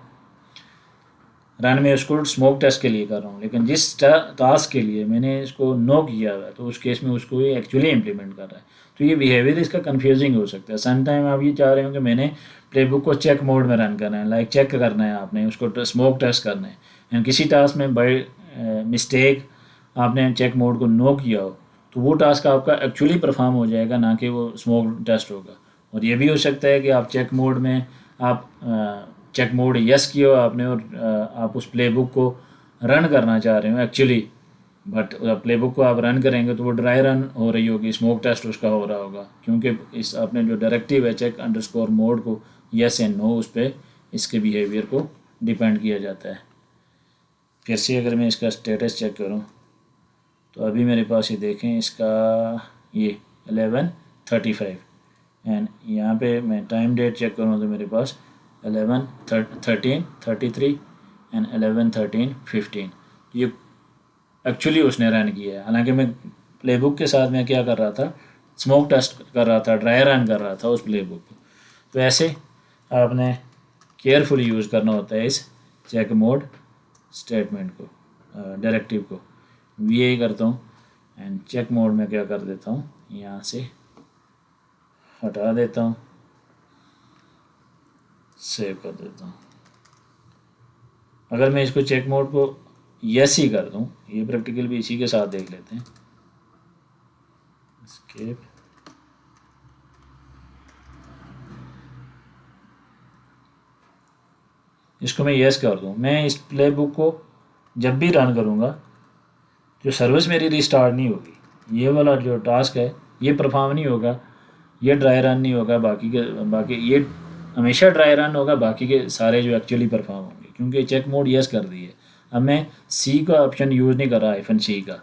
रन में उसको स्मोक टेस्ट के लिए कर रहा हूँ, लेकिन जिस टास्क के लिए मैंने इसको नो किया हुआ है तो उस केस में उसको ये एक्चुअली इम्प्लीमेंट कर रहा है। तो ये बिहेवियर इसका कंफ्यूजिंग हो सकता है। सम टाइम आप ये चाह रहे हो कि मैंने प्ले बुक को चेक मोड में रन करना है, लाइक चेक करना है आपने उसको, स्मोक टेस्ट करना है, एंड किसी टास्क में बाय मिस्टेक आपने चेक मोड को नो किया हो तो वो टास्क आपका एक्चुअली परफॉर्म हो जाएगा, ना कि वो स्मोक टेस्ट होगा। और ये भी हो सकता है कि आप चेक मोड में आप चेक मोड यस किया हो आपने और आप उस प्ले बुक को रन करना चाह रहे हो एक्चुअली, बट प्ले बुक को आप रन करेंगे तो वो ड्राई रन हो रही होगी, स्मोक टेस्ट उसका हो रहा होगा, क्योंकि इस आपने जो डायरेक्टिव है चेक अंडरस्कोर मोड को यस एंड नो, उस पर इसके बिहेवियर को डिपेंड किया जाता है। फिर से अगर मैं इसका स्टेटस चेक करूं तो अभी मेरे पास ये देखें, इसका ये 11:35 एंड यहाँ पे मैं टाइम डेट चेक करूँ तो मेरे पास 11:13:33 एंड 11:13:15 ये एक्चुअली उसने रन किया है। हालांकि मैं प्ले बुक के साथ मैं क्या कर रहा था, स्मोक टेस्ट कर रहा था, ड्राई रन कर रहा था उस प्ले बुक को। तो ऐसे आपने केयरफुली यूज़ करना होता है इस चेक मोड स्टेटमेंट को, डायरेक्टिव को। VA करता हूँ एंड चेक मोड में क्या कर देता हूँ, यहाँ से हटा देता हूँ, सेव कर देता हूँ। अगर मैं इसको चेक मोड को यस ही कर दूँ, ये प्रैक्टिकल भी इसी के साथ देख लेते हैं। एस्केप, इसको मैं यस कर दूँ, मैं इस प्ले बुक को जब भी रन करूँगा जो सर्विस मेरी रिस्टार्ट नहीं होगी, ये वाला जो टास्क है ये परफॉर्म नहीं होगा, ये ड्राई रन नहीं होगा, बाकी ये हमेशा ड्राई रन होगा, बाकी के सारे जो एक्चुअली परफॉर्म होंगे, क्योंकि चेक मोड यस कर दिए। अब मैं C का ऑप्शन यूज़ नहीं कर रहा, -C का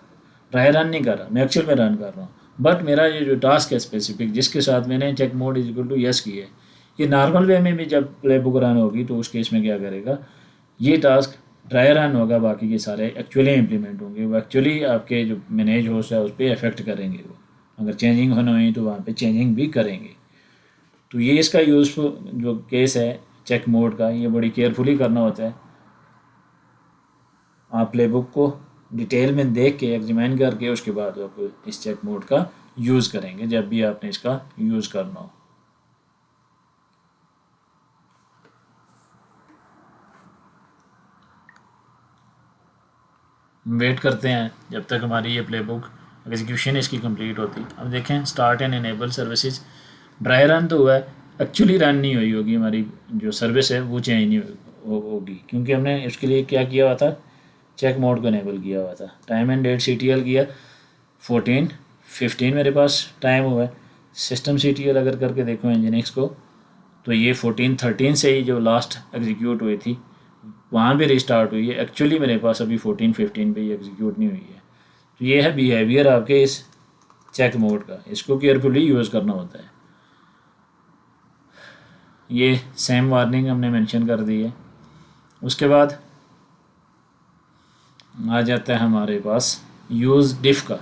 ड्राई रन नहीं कर रहा, मैं एक्चुअल में रन कर रहा हूँ। बट मेरा ये जो टास्क है स्पेसिफिक जिसके साथ मैंने चेक मोड = यस किया है, ये नॉर्मल वे में भी जब प्ले बुक रन होगी तो उस केस में क्या करेगा, ये टास्क ड्राई रन होगा, बाकी के सारे एक्चुअली इम्प्लीमेंट होंगे, वो एक्चुअली आपके जो मैनेज होस्ट है उस पर इफेक्ट करेंगे। वो अगर चेंजिंग होना हुई तो वहाँ पे चेंजिंग भी करेंगे। तो ये इसका यूज़फुल जो केस है चेक मोड का, ये बड़ी केयरफुली करना होता है। आप प्ले बुक को डिटेल में देख के एग्जामिन करके उसके बाद आप इस चेक मोड का यूज़ करेंगे जब भी आपने इसका यूज़ करना हो। वेट करते हैं जब तक हमारी ये प्ले बुक एग्जीक्यूशन इसकी कंप्लीट होती। अब देखें, start and enable services, dry run तो हुआ है, एक्चुअली रन नहीं हुई होगी, हमारी जो सर्विस है वो चेंज नहीं होगी, क्योंकि हमने उसके लिए क्या किया हुआ था, चेक मोड को इनेबल किया हुआ था। टाइम एंड डेट CTL किया, 14:15 मेरे पास टाइम हुआ है। सिस्टम CTL अगर करके देखो इंजीनियरिंग्स को तो ये 14:13 से ही जो लास्ट एग्जीक्यूट हुई थी वहाँ भी रिस्टार्ट हुई है, एक्चुअली मेरे पास अभी 14:15 पे ही एग्जीक्यूट नहीं हुई है। तो ये है बिहेवियर आपके इस चेक मोड का, इसको केयरफुली यूज़ करना होता है। ये सेम वार्निंग हमने मेंशन कर दी है। उसके बाद आ जाता है हमारे पास यूज़ डिफ का,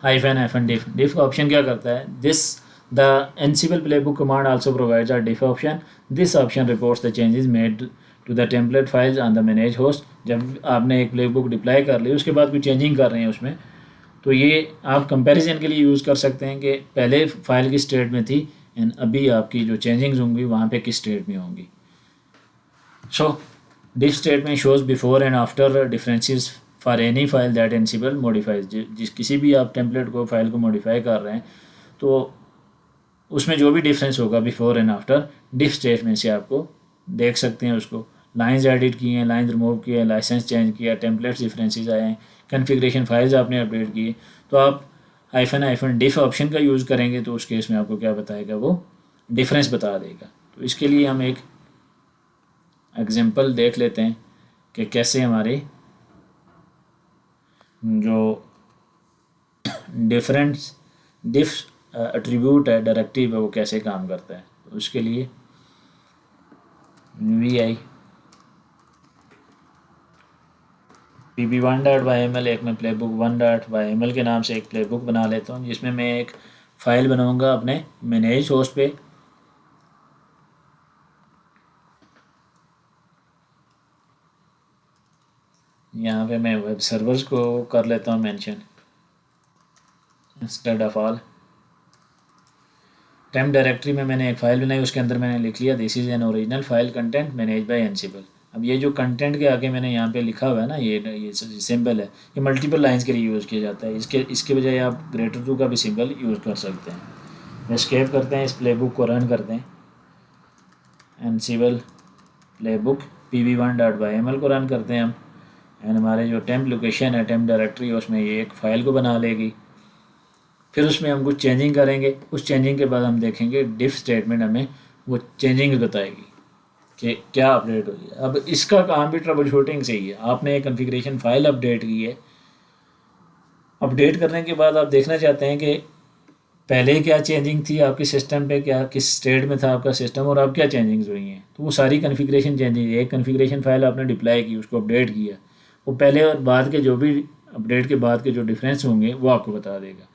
-FN डिफ का ऑप्शन क्या करता है, this the Ansible playbook command also provides a diff option, this option reports the changes made to the template files on the manage host. जब आपने एक प्ले बुक डिप्लाई कर ली उसके बाद कोई चेंजिंग कर रहे हैं उसमें, तो ये आप कंपैरिजन के लिए यूज़ कर सकते हैं कि पहले फाइल की स्टेट में थी एंड अभी आपकी जो चेंजिंग्स होंगी वहाँ पे किस स्टेट में होंगी। सो Diff statement shows before and after differences for any file that Ansible modifies. जिस किसी भी आप टेम्पलेट को फाइल को मॉडिफाई कर रहे हैं तो उसमें जो भी डिफरेंस होगा before and after diff statement से आपको देख सकते हैं उसको। लाइंस एडिट किए हैं, लाइंस रिमूव किए हैं, लाइसेंस चेंज किया, टेम्पलेट्स डिफरेंसेस आए हैं, कॉन्फ़िगरेशन फाइल्स आपने अपडेट किए, तो आप हाइफन डिफ ऑप्शन का यूज़ करेंगे तो उस केस में आपको क्या बताएगा, वो डिफरेंस बता देगा। तो इसके लिए हम एक एग्जांपल देख लेते हैं कि कैसे हमारे जो डिफरेंस डिफ एट्रीब्यूट है, डायरेक्टिव है, वो कैसे काम करता है। तो उसके लिए VI pb1.yml एक मैं प्लेबुक 1.yml के नाम से एक प्लेबुक बना लेता हूँ, जिसमें मैं एक फ़ाइल बनाऊँगा अपने मैनेज होस्ट पे। यहाँ पे मैं वेब सर्वर्स को कर लेता हूँ mention instead of all. Temp directory में मैंने एक फ़ाइल बनाई, उसके अंदर मैंने लिख लिया this is an original file content manage by एनसिबल। अब ये जो कंटेंट के आगे मैंने यहाँ पे लिखा हुआ है ना, ये सिंबल है, ये मल्टीपल लाइंस के लिए यूज़ किया जाता है। इसके बजाय आप ग्रेटर टू का भी सिंबल यूज़ कर सकते हैं। एस्केप करते हैं, इस प्लेबुक को रन करते हैं, एनसिबल प्लेबुक pb1.yml को रन करते हैं हम, एंड हमारे जो टेम्प लोकेशन है, टेम्प डायरेक्टरी है, उसमें ये एक फ़ाइल को बना लेगी। फिर उसमें हम कुछ चेंजिंग करेंगे, उस चेंजिंग के बाद हम देखेंगे डिफ स्टेटमेंट हमें वो चेंजिंग बताएगी कि क्या अपडेट हुई है। अब इसका काम भी ट्रबल शूटिंग से ही है। आपने एक कॉन्फ़िगरेशन फ़ाइल अपडेट की है, अपडेट करने के बाद आप देखना चाहते हैं कि पहले क्या चेंजिंग थी आपके सिस्टम पे, क्या किस स्टेट में था आपका सिस्टम, और अब क्या चेंजिंग्स हुई हैं। तो वो सारी कॉन्फ़िगरेशन चेंजिंग, एक कॉन्फ़िगरेशन फ़ाइल आपने डिप्लाई की, उसको अपडेट किया, वो पहले और बाद के जो भी अपडेट के बाद के जो डिफरेंस होंगे वो आपको बता देगा।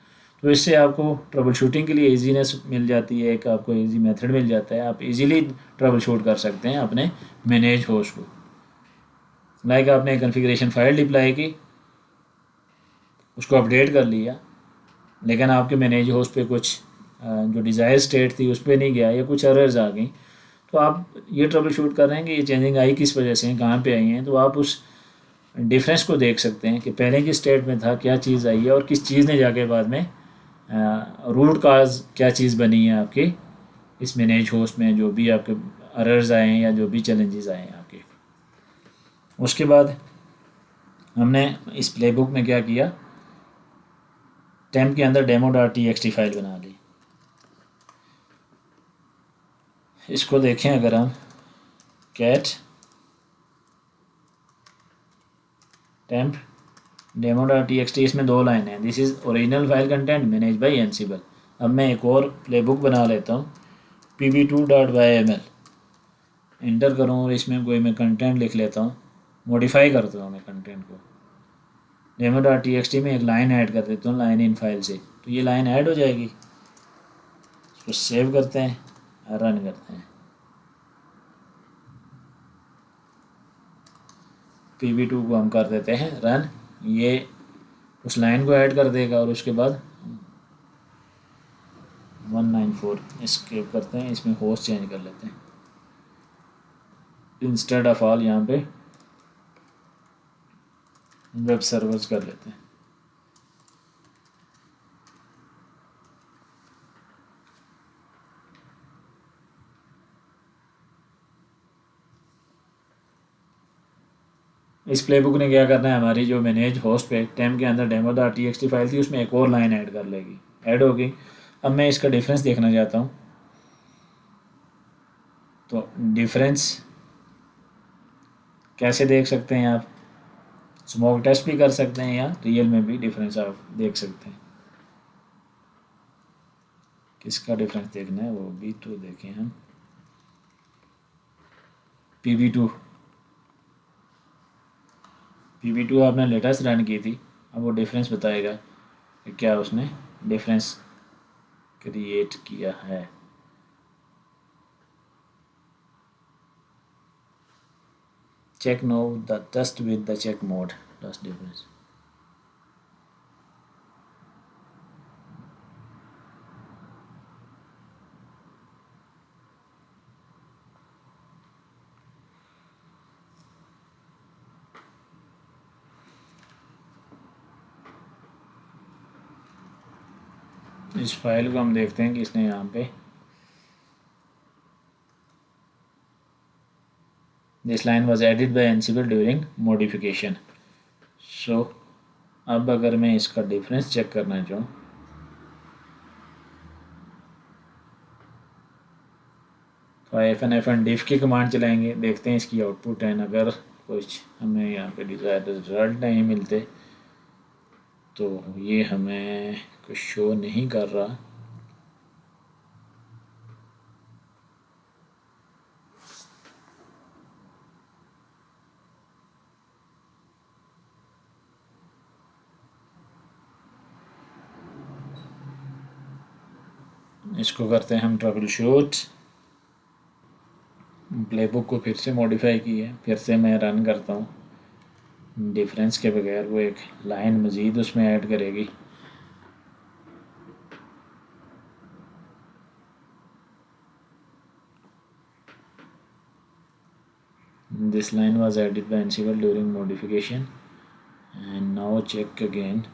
तो इससे आपको ट्रबल शूटिंग के लिए ईजीनेस मिल जाती है, एक आपको ईजी मेथड मिल जाता है, आप इजीली ट्रबल शूट कर सकते हैं अपने मैनेज होस्ट को। लाइक आपने कॉन्फ़िगरेशन फ़ाइल डिप्लाई की, उसको अपडेट कर लिया, लेकिन आपके मैनेज होस्ट पे कुछ जो डिज़ायर स्टेट थी उस पर नहीं गया, या कुछ एरर्स आ गई, तो आप ये ट्रबल शूट कर रहे हैं कि ये चेंजिंग आई किस वजह से, कहाँ पे आई हैं। तो आप उस डिफरेंस को देख सकते हैं कि पहले की स्टेट में था, क्या चीज़ आई है, और किस चीज़ ने जाके बाद में रूट काज क्या चीज़ बनी है आपके इस मैनेज होस्ट में, जो भी आपके एरर्स आए हैं या जो भी चैलेंजेस आए हैं आपके। उसके बाद हमने इस प्लेबुक में क्या किया, टेम्प के अंदर demo.txt फाइल बना ली। इसको देखें अगर हम कैट टेम्प demo.txt, इसमें 2 लाइन है, this is original file content manage by एनसिबल। अब मैं एक और प्लेबुक बना लेता हूँ pb2.yml, इंटर करूँ और इसमें कोई मैं कंटेंट लिख लेता हूँ, मॉडिफाई करता हूँ मैं कंटेंट को, demo.txt में एक लाइन ऐड कर देता हूँ लाइन इन फाइल से, तो ये लाइन ऐड हो जाएगी। इसको सेव करते हैं, रन करते हैं। pb2 को हम कर देते हैं रन, ये उस लाइन को ऐड कर देगा, और उसके बाद 194 एस्केप करते हैं, इसमें होस्ट चेंज कर लेते हैं, इंस्टेड ऑफ ऑल यहाँ पे वेब सर्वर्स कर लेते हैं। इस प्लेबुक ने क्या करना है, हमारी जो मैनेज होस्ट पे टेम्प के अंदर demo.txt फाइल थी उसमें एक और लाइन ऐड कर लेगी, ऐड होगी। अब मैं इसका डिफरेंस देखना चाहता हूँ, तो डिफरेंस कैसे देख सकते हैं आप, स्मोक टेस्ट भी कर सकते हैं या रियल में भी डिफरेंस आप देख सकते हैं। किसका डिफरेंस देखना है वो भी तो देखें हम, pb2 आपने लेटेस्ट रन की थी, अब वो डिफरेंस बताएगा कि क्या उसने डिफरेंस क्रिएट किया है। Check no the test with the check mode test difference. इस फाइल को हम देखते हैं कि इसने यहाँ पे this line was added by Ansible during modification. So अब अगर मैं इसका डिफरेंस चेक करना चाहूँ तो ifn diff की कमांड चलाएंगे, देखते हैं इसकी आउटपुट है। अगर कुछ हमें यहाँ पे डिज़ायर्ड रिजल्ट नहीं मिलते तो ये हमें कुछ शो नहीं कर रहा। इसको करते हैं हम ट्रबल शूट। प्लेबुक को फिर से मॉडिफाई किए, फिर से मैं रन करता हूँ डिफरेंस के बगैर। वो एक लाइन मज़ीद उसमें ऐड करेगी। This line was added by Ansible during modification and now check again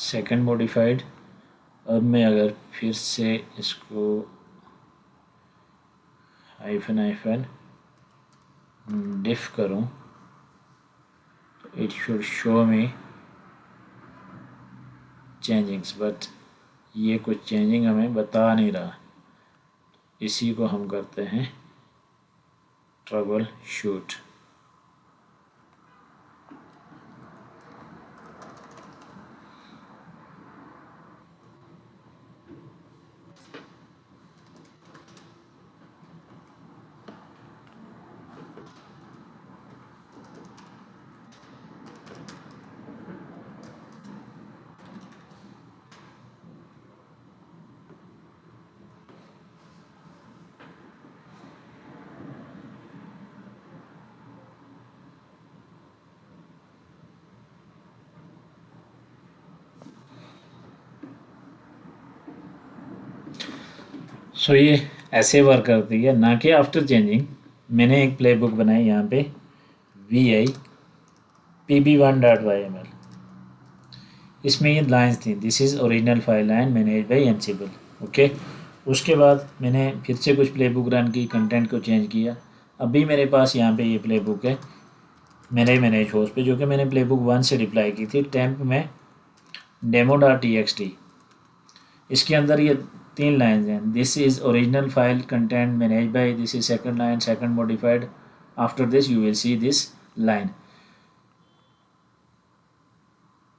second modified. अब मैं अगर फिर से इसको -हाइफन डिफ करूं तो it should show me changings, but ये कुछ चेंजिंग हमें बता नहीं रहा। इसी को हम करते हैं ट्रबल शूट। सो ये ऐसे वर्क करती है, ना कि आफ्टर चेंजिंग। मैंने एक प्ले बुक बनाई यहाँ पे VI PB1.yml। इसमें ये लाइंस थी, this is original file line manage by एनसिबल। Okay, उसके बाद मैंने फिर से कुछ प्ले बुक रन की, कंटेंट को चेंज किया। अभी मेरे पास यहाँ पे ये प्ले बुक है मेरे मैनेज होस्ट पे, जो कि मैंने प्ले बुक 1 से डिप्लाई की थी टेम्प में demo.txt। इसके अंदर ये 3 लाइन्स हैं। This is original file content manage bye, this is second line, second modified, after this you will see this line.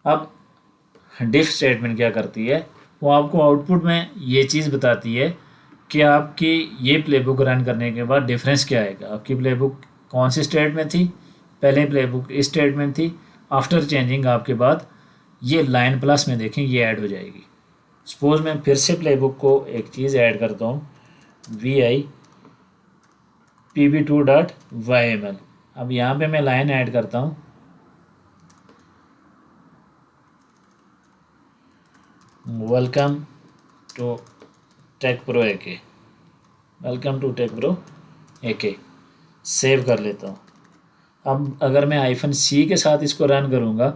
अब डिफ स्टेटमेंट क्या करती है, वो आपको आउटपुट में ये चीज़ बताती है कि आपकी ये प्लेबुक रन करने के बाद डिफरेंस क्या आएगा। आपकी प्लेबुक कौन सी स्टेट में थी, पहले प्लेबुक इस स्टेट में थी, आफ्टर चेंजिंग आपके बाद ये लाइन प्लस में देखें ये ऐड हो जाएगी। सपोज मैं फिर से प्लेबुक को एक चीज़ ऐड करता हूँ VI PB2.yml। अब यहाँ पे मैं लाइन ऐड करता हूँ welcome to tech pro AK, welcome to tech pro AK। Save कर लेता हूँ। अब अगर मैं -C के साथ इसको रन करूँगा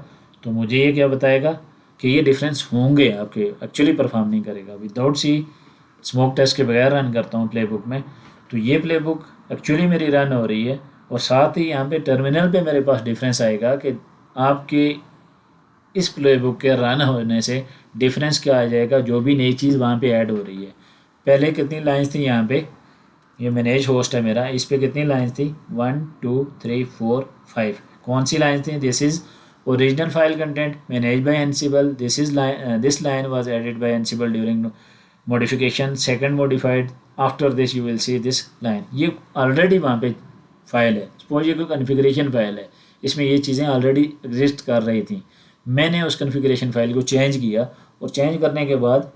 तो मुझे ये क्या बताएगा कि ये डिफरेंस होंगे आपके, एक्चुअली परफॉर्म नहीं करेगा। विदाउट C स्मोक टेस्ट के बगैर रन करता हूँ प्लेबुक में तो ये प्लेबुक एक्चुअली मेरी रन हो रही है, और साथ ही यहाँ पे टर्मिनल पे मेरे पास डिफरेंस आएगा कि आपके इस प्लेबुक के रन होने से डिफरेंस क्या आ जाएगा, जो भी नई चीज़ वहाँ पे ऐड हो रही है। पहले कितनी लाइंस थी यहाँ पे, ये मैनेज होस्ट है मेरा, इस पे कितनी लाइंस थी 1 2 3 4 5। कौन सी लाइंस थी, this is original file content manage by Ansible, this line was added by Ansible during modification, second modified, after this you will see this line. ये ऑलरेडी वहाँ पे फाइल है। सपोज ये कोई कन्फिग्रेशन फाइल है, इसमें ये चीज़ें ऑलरेडी एग्जिस्ट कर रही थी। मैंने उस कन्फिग्रेशन फाइल को चेंज किया, और चेंज करने के बाद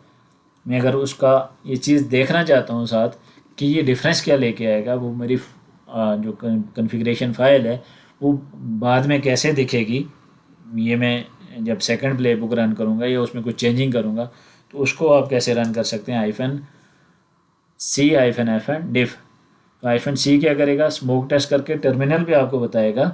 मैं अगर उसका ये चीज़ देखना चाहता हूँ साथ कि ये डिफरेंस क्या लेके आएगा, वो मेरी जो कन्फिग्रेशन फाइल है वो बाद में कैसे दिखेगी, ये मैं जब सेकंड प्ले बुक रन करूँगा या उसमें कुछ चेंजिंग करूँगा तो उसको आप कैसे रन कर सकते हैं -C -diff। तो -C क्या करेगा, स्मोक टेस्ट करके टर्मिनल पे आपको बताएगा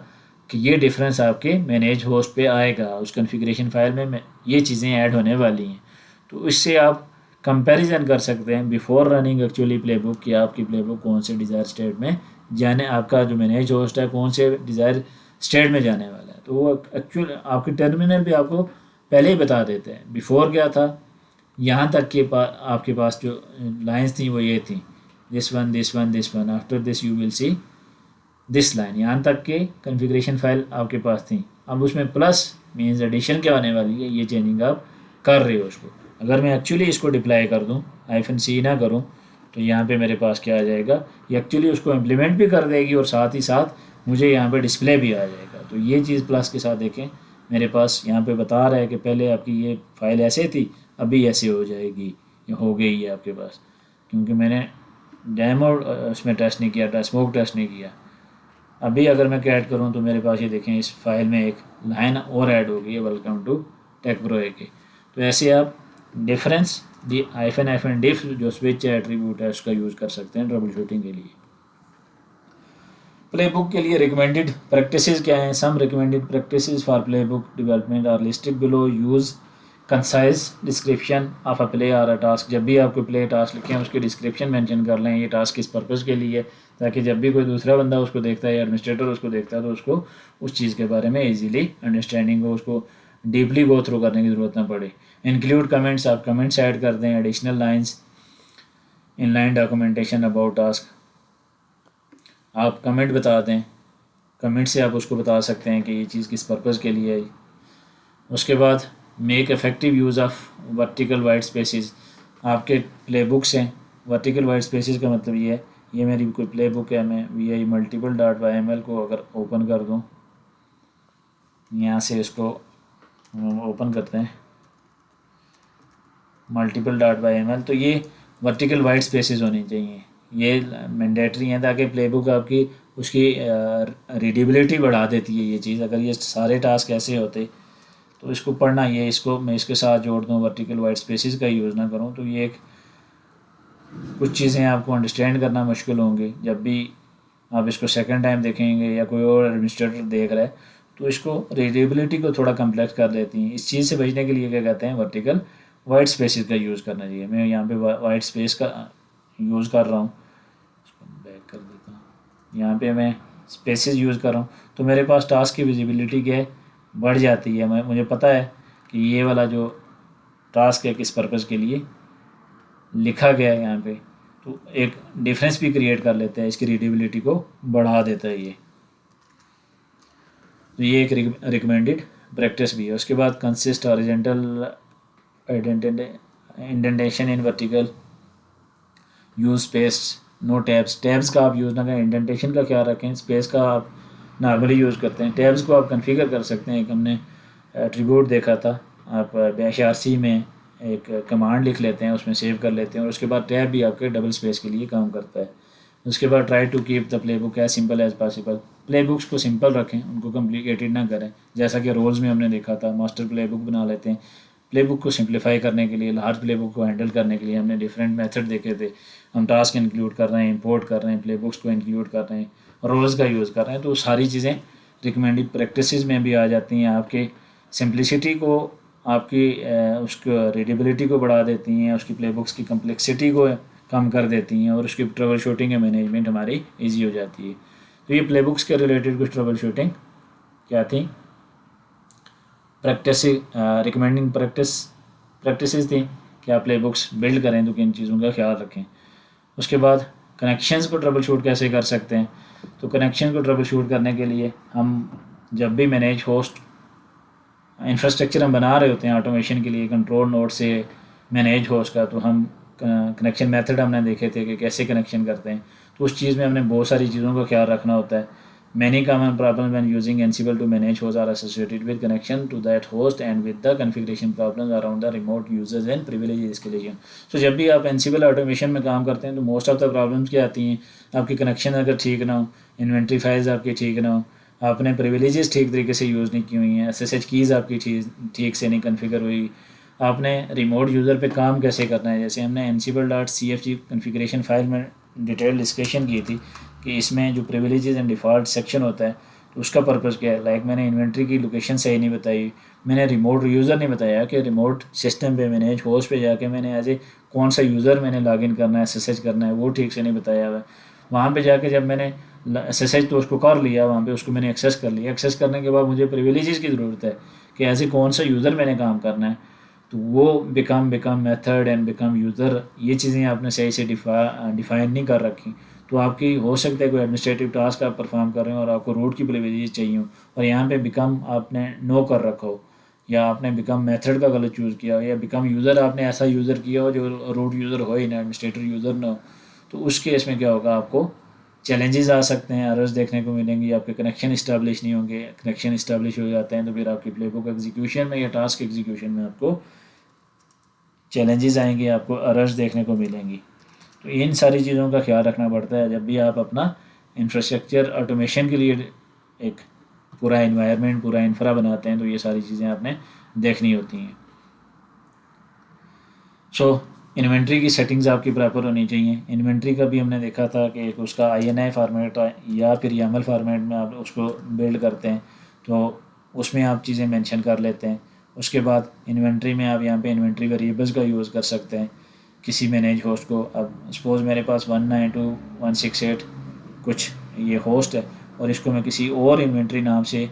कि ये डिफरेंस आपके मैनेज होस्ट पे आएगा, उस कॉन्फ़िगरेशन फाइल में ये चीज़ें ऐड होने वाली हैं। तो तो इससे आप कंपैरिजन कर सकते हैं बिफोर रनिंग एक्चुअली प्लेबुक कि आपकी प्लेबुक कौन से डिज़ायर स्टेट में जाने, आपका जो मैनेज होस्ट है कौन से डिज़ायर स्टेट में जाने वाला है। तो वो एक्चुअल आपके टर्मिनल भी आपको पहले ही बता देते हैं बिफोर क्या था, यहाँ तक के आपके पास जो लाइंस थी वो ये थी, this one this one this one, after this you will see this line, यहाँ तक के कॉन्फ़िगरेशन फाइल आपके पास थी। अब उसमें प्लस मीन्स एडिशन क्या होने वाली है, ये चेंजिंग आप कर रहे हो उसको। अगर मैं एक्चुअली इसको डिप्लाई कर दूँ, -c ना करूँ, तो यहाँ पे मेरे पास क्या आ जाएगा, ये एक्चुअली उसको इम्प्लीमेंट भी कर देगी और साथ ही साथ मुझे यहाँ पे डिस्प्ले भी आ जाएगा। तो ये चीज़ प्लस के साथ देखें, मेरे पास यहाँ पे बता रहा है कि पहले आपकी ये फ़ाइल ऐसे थी, अभी ऐसे हो जाएगी, ये हो गई है आपके पास, क्योंकि मैंने डेमो उसमें टेस्ट नहीं किया था, स्मोक टेस्ट नहीं किया। अभी अगर मैं ऐड करूँ तो मेरे पास ये देखें इस फाइल में एक लाइन और ऐड हो गई है, वेलकम टू टेकप्रो AK। तो ऐसे आप डिफरेंस दी -, डिफ जो स्विच एट्रीब्यूट है उसका यूज़ कर सकते हैं ट्रबल शूटिंग के लिए। प्लेबुक के लिए रिकमेंडेड प्रैक्टिसेस क्या हैं? Some recommended practices for playbook development are listed below. Use concise description of a play और अ टास्क। जब भी आपको प्ले टास्क लिखें उसकी डिस्क्रिप्शन मेंशन कर लें, ये टास्क किस पर्पज़ के लिए, ताकि जब भी कोई दूसरा बंदा उसको देखता है या एडमिनिस्ट्रेटर उसको देखता है तो उसको उस चीज़ के बारे में इजीली अंडरस्टैंडिंग हो, उसको डीपली गो थ्रू करने की ज़रूरत ना पड़े। इंक्लूड कमेंट्स, आप कमेंट्स ऐड कर दें, additional lines, inline documentation about task, आप कमेंट बता दें, कमेंट से आप उसको बता सकते हैं कि ये चीज़ किस पर्पज़ के लिए है। उसके बाद make effective use of vertical white spaces. आपके प्ले बुक्स हैं, वर्टिकल वाइट स्पेसेस का मतलब ये है, ये मेरी कोई प्ले बुक है, मैं VI multiple.yml को अगर ओपन कर दूं, यहाँ से इसको ओपन करते हैं multiple.yml, तो ये वर्टिकल वाइट स्पेसेस होनी चाहिए, ये मैंडेटरी हैं ताकि प्ले बुक आपकी उसकी रीडेबिलिटी बढ़ा देती है ये चीज़। अगर ये सारे टास्क ऐसे होते तो इसको पढ़ना, ये इसको मैं इसके साथ जोड़ दूँ, वर्टिकल वाइट स्पेसेस का यूज़ ना करूँ, तो ये एक कुछ चीज़ें आपको अंडरस्टैंड करना मुश्किल होंगी। जब भी आप इसको सेकंड टाइम देखेंगे या कोई और एडमिनिस्ट्रेटर देख रहा है तो इसको रीडेबिलिटी को थोड़ा कम्प्लेक्स कर देती हैं। इस चीज़ से बचने के लिए क्या कहते हैं, वर्टिकल वाइट स्पेसेस का यूज़ करना चाहिए। मैं यहाँ पे वाइट स्पेस का यूज़ कर रहा हूँ, इसको बैक कर देता हूँ, यहाँ पे मैं स्पेसेस यूज़ कर रहा हूँ, तो मेरे पास टास्क की विजिबिलिटी क्या है, बढ़ जाती है। मुझे पता है कि ये वाला जो टास्क है किस पर्पज़ के लिए लिखा गया है यहाँ पे, तो एक डिफरेंस भी क्रिएट कर लेता है, इसकी रीडेबिलिटी को बढ़ा देता है ये। तो ये एक रिकमेंडेड प्रैक्टिस भी है। उसके बाद consist horizontal indentation in vertical, use space, no tabs. Tabs का आप यूज़ ना करें, इंडेंटेशन का ख्याल रखें, स्पेस का आप नॉर्मली यूज़ करते हैं। टैब्स को आप कॉन्फ़िगर कर सकते हैं, एक हमने एट्रीब्यूट देखा था, आप -RC में एक कमांड लिख लेते हैं, उसमें सेव कर लेते हैं, और उसके बाद टैब भी आपके डबल स्पेस के लिए काम करता है। उसके बाद try to keep the playbook as simple as possible. Playbooks को सिंपल रखें, उनको कॉम्प्लिकेटेड ना करें। जैसा कि रोल्स में हमने देखा था, मास्टर प्ले बुक बना लेते हैं। प्ले बुक को सिंप्लीफाई करने के लिए, लार्ज प्ले बुक को हैंडल करने के लिए हमने डिफरेंट मेथड देखे थे। हम टास्क इंक्लूड कर रहे हैं, इंपोर्ट कर रहे हैं, प्ले बुक्स को इंक्लूड कर रहे हैं, रोल्स का यूज़ कर रहे हैं, तो सारी चीज़ें रिकमेंडेड प्रैक्टिसेस में भी आ जाती हैं। आपके सिंप्लिसिटी को, आपकी उसको रीडेबिलिटी को बढ़ा देती हैं, उसकी प्ले बुक्स की कम्प्लेक्सिटी को कम कर देती हैं, और उसकी ट्रबल शूटिंग या मैनेजमेंट हमारी ईजी हो जाती है। तो ये प्ले बुक्स के रिलेटेड कुछ ट्रबल शूटिंग क्या थी, प्रैक्टिस रिकमेंडिंग प्रैक्टिसेस थी कि आप प्ले बुक्स बिल्ड करें तो किन चीज़ों का ख्याल रखें। उसके बाद कनेक्शंस को ट्रबल शूट कैसे कर सकते हैं, तो कनेक्शन को ट्रबल शूट करने के लिए हम जब भी मैनेज होस्ट इंफ्रास्ट्रक्चर हम बना रहे होते हैं ऑटोमेशन के लिए कंट्रोल नोड से मैनेज होस्ट का, तो हम कनेक्शन मेथड हमने देखे थे कि कैसे कनेक्शन करते हैं। तो उस चीज़ में हमने बहुत सारी चीज़ों का ख्याल रखना होता है। Many common problem when using Ansible to manage host are associated with connection to that host and with the configuration problems around the remote users and privilege escalation. तो जब भी आप एनसिबल ऑटोमेशन में काम करते हैं तो मोस्ट ऑफ द प्रॉब्लम्स क्या आती हैं, आपकी कनेक्शन अगर ठीक ना हो, इन्वेंट्री फाइल्स आपकी ठीक ना हो, आपने प्रिविलेजेस ठीक तरीके से यूज़ नहीं की हुई हैं, SSH कीज़ आपकी ठीक से नहीं कॉन्फ़िगर हुई, आपने रिमोट यूज़र पे काम कैसे करना है। जैसे हमने ansible.cfg कॉन्फ़िगरेशन फाइल में डिटेल डिस्कशन की थी कि इसमें जो प्रिविलेजेस एंड डिफ़ॉल्ट सेक्शन होता है, तो उसका पर्पज़ क्या है, लाइक मैंने इन्वेंट्री की लोकेशन सही नहीं बताई, मैंने रिमोट यूज़र नहीं बताया कि रिमोट सिस्टम पे मैंने होस्ट पे जाके मैंने एज ए कौन सा यूज़र मैंने लॉगिन करना है, एसएसएच करना है, वो ठीक से नहीं बताया हुआ है। वहाँ पे जाके जब मैंने एसएसएच तो उसको कर लिया, वहाँ पे उसको मैंने एक्सेस कर लिया, एक्सेस करने के बाद मुझे प्रिविलेजेस की ज़रूरत है कि ऐसे कौन सा यूज़र मैंने काम करना है, तो वो become method and become user, ये चीज़ें आपने सही से डिफाइन नहीं कर रखी। तो आपकी हो सकता है कोई एडमिनिस्ट्रेटिव टास्क आप परफॉर्म कर रहे हो और आपको रूट की प्रिविलेजेस चाहिए हो, और यहाँ पे बिकम आपने नो कर रखा हो, या आपने बिकम मेथड का गलत चूज़ किया हो, या बिकम यूज़र आपने ऐसा यूज़र किया हो जो रूट यूज़र हो ही ना, एडमिनिस्ट्रेटर यूज़र ना हो, तो उस केस में क्या होगा, आपको चैलेंजेस आ सकते हैं, एरर्स देखने को मिलेंगे, आपके कनेक्शन इस्टेब्लिश नहीं होंगे। कनेक्शन इस्टेब्लिश हो जाते हैं तो फिर आपकी प्लेबुक एग्जीक्यूशन में या टास्क एग्जीक्यूशन में आपको चैलेंजेस आएंगे, आपको एरर्स देखने को मिलेंगी। तो इन सारी चीज़ों का ख्याल रखना पड़ता है जब भी आप अपना इंफ्रास्ट्रक्चर ऑटोमेशन के लिए एक पूरा इन्वायरमेंट, पूरा इंफ्रा बनाते हैं, तो ये सारी चीज़ें आपने देखनी होती हैं। सो इन्वेंट्री की सेटिंग्स आपकी प्रॉपर होनी चाहिए। इन्वेंट्री का भी हमने देखा था कि एक उसका INI फार्मेट या फिर YAML फार्मेट में आप उसको बिल्ड करते हैं, तो उसमें आप चीज़ें मेंशन कर लेते हैं। उसके बाद इन्वेंट्री में आप यहाँ पे इन्वेंट्री वेरिएबल्स का यूज़ कर सकते हैं किसी मैनेज होस्ट को। अब सपोज़ मेरे पास 192.168 कुछ ये होस्ट है और इसको मैं किसी और इन्वेंट्री नाम से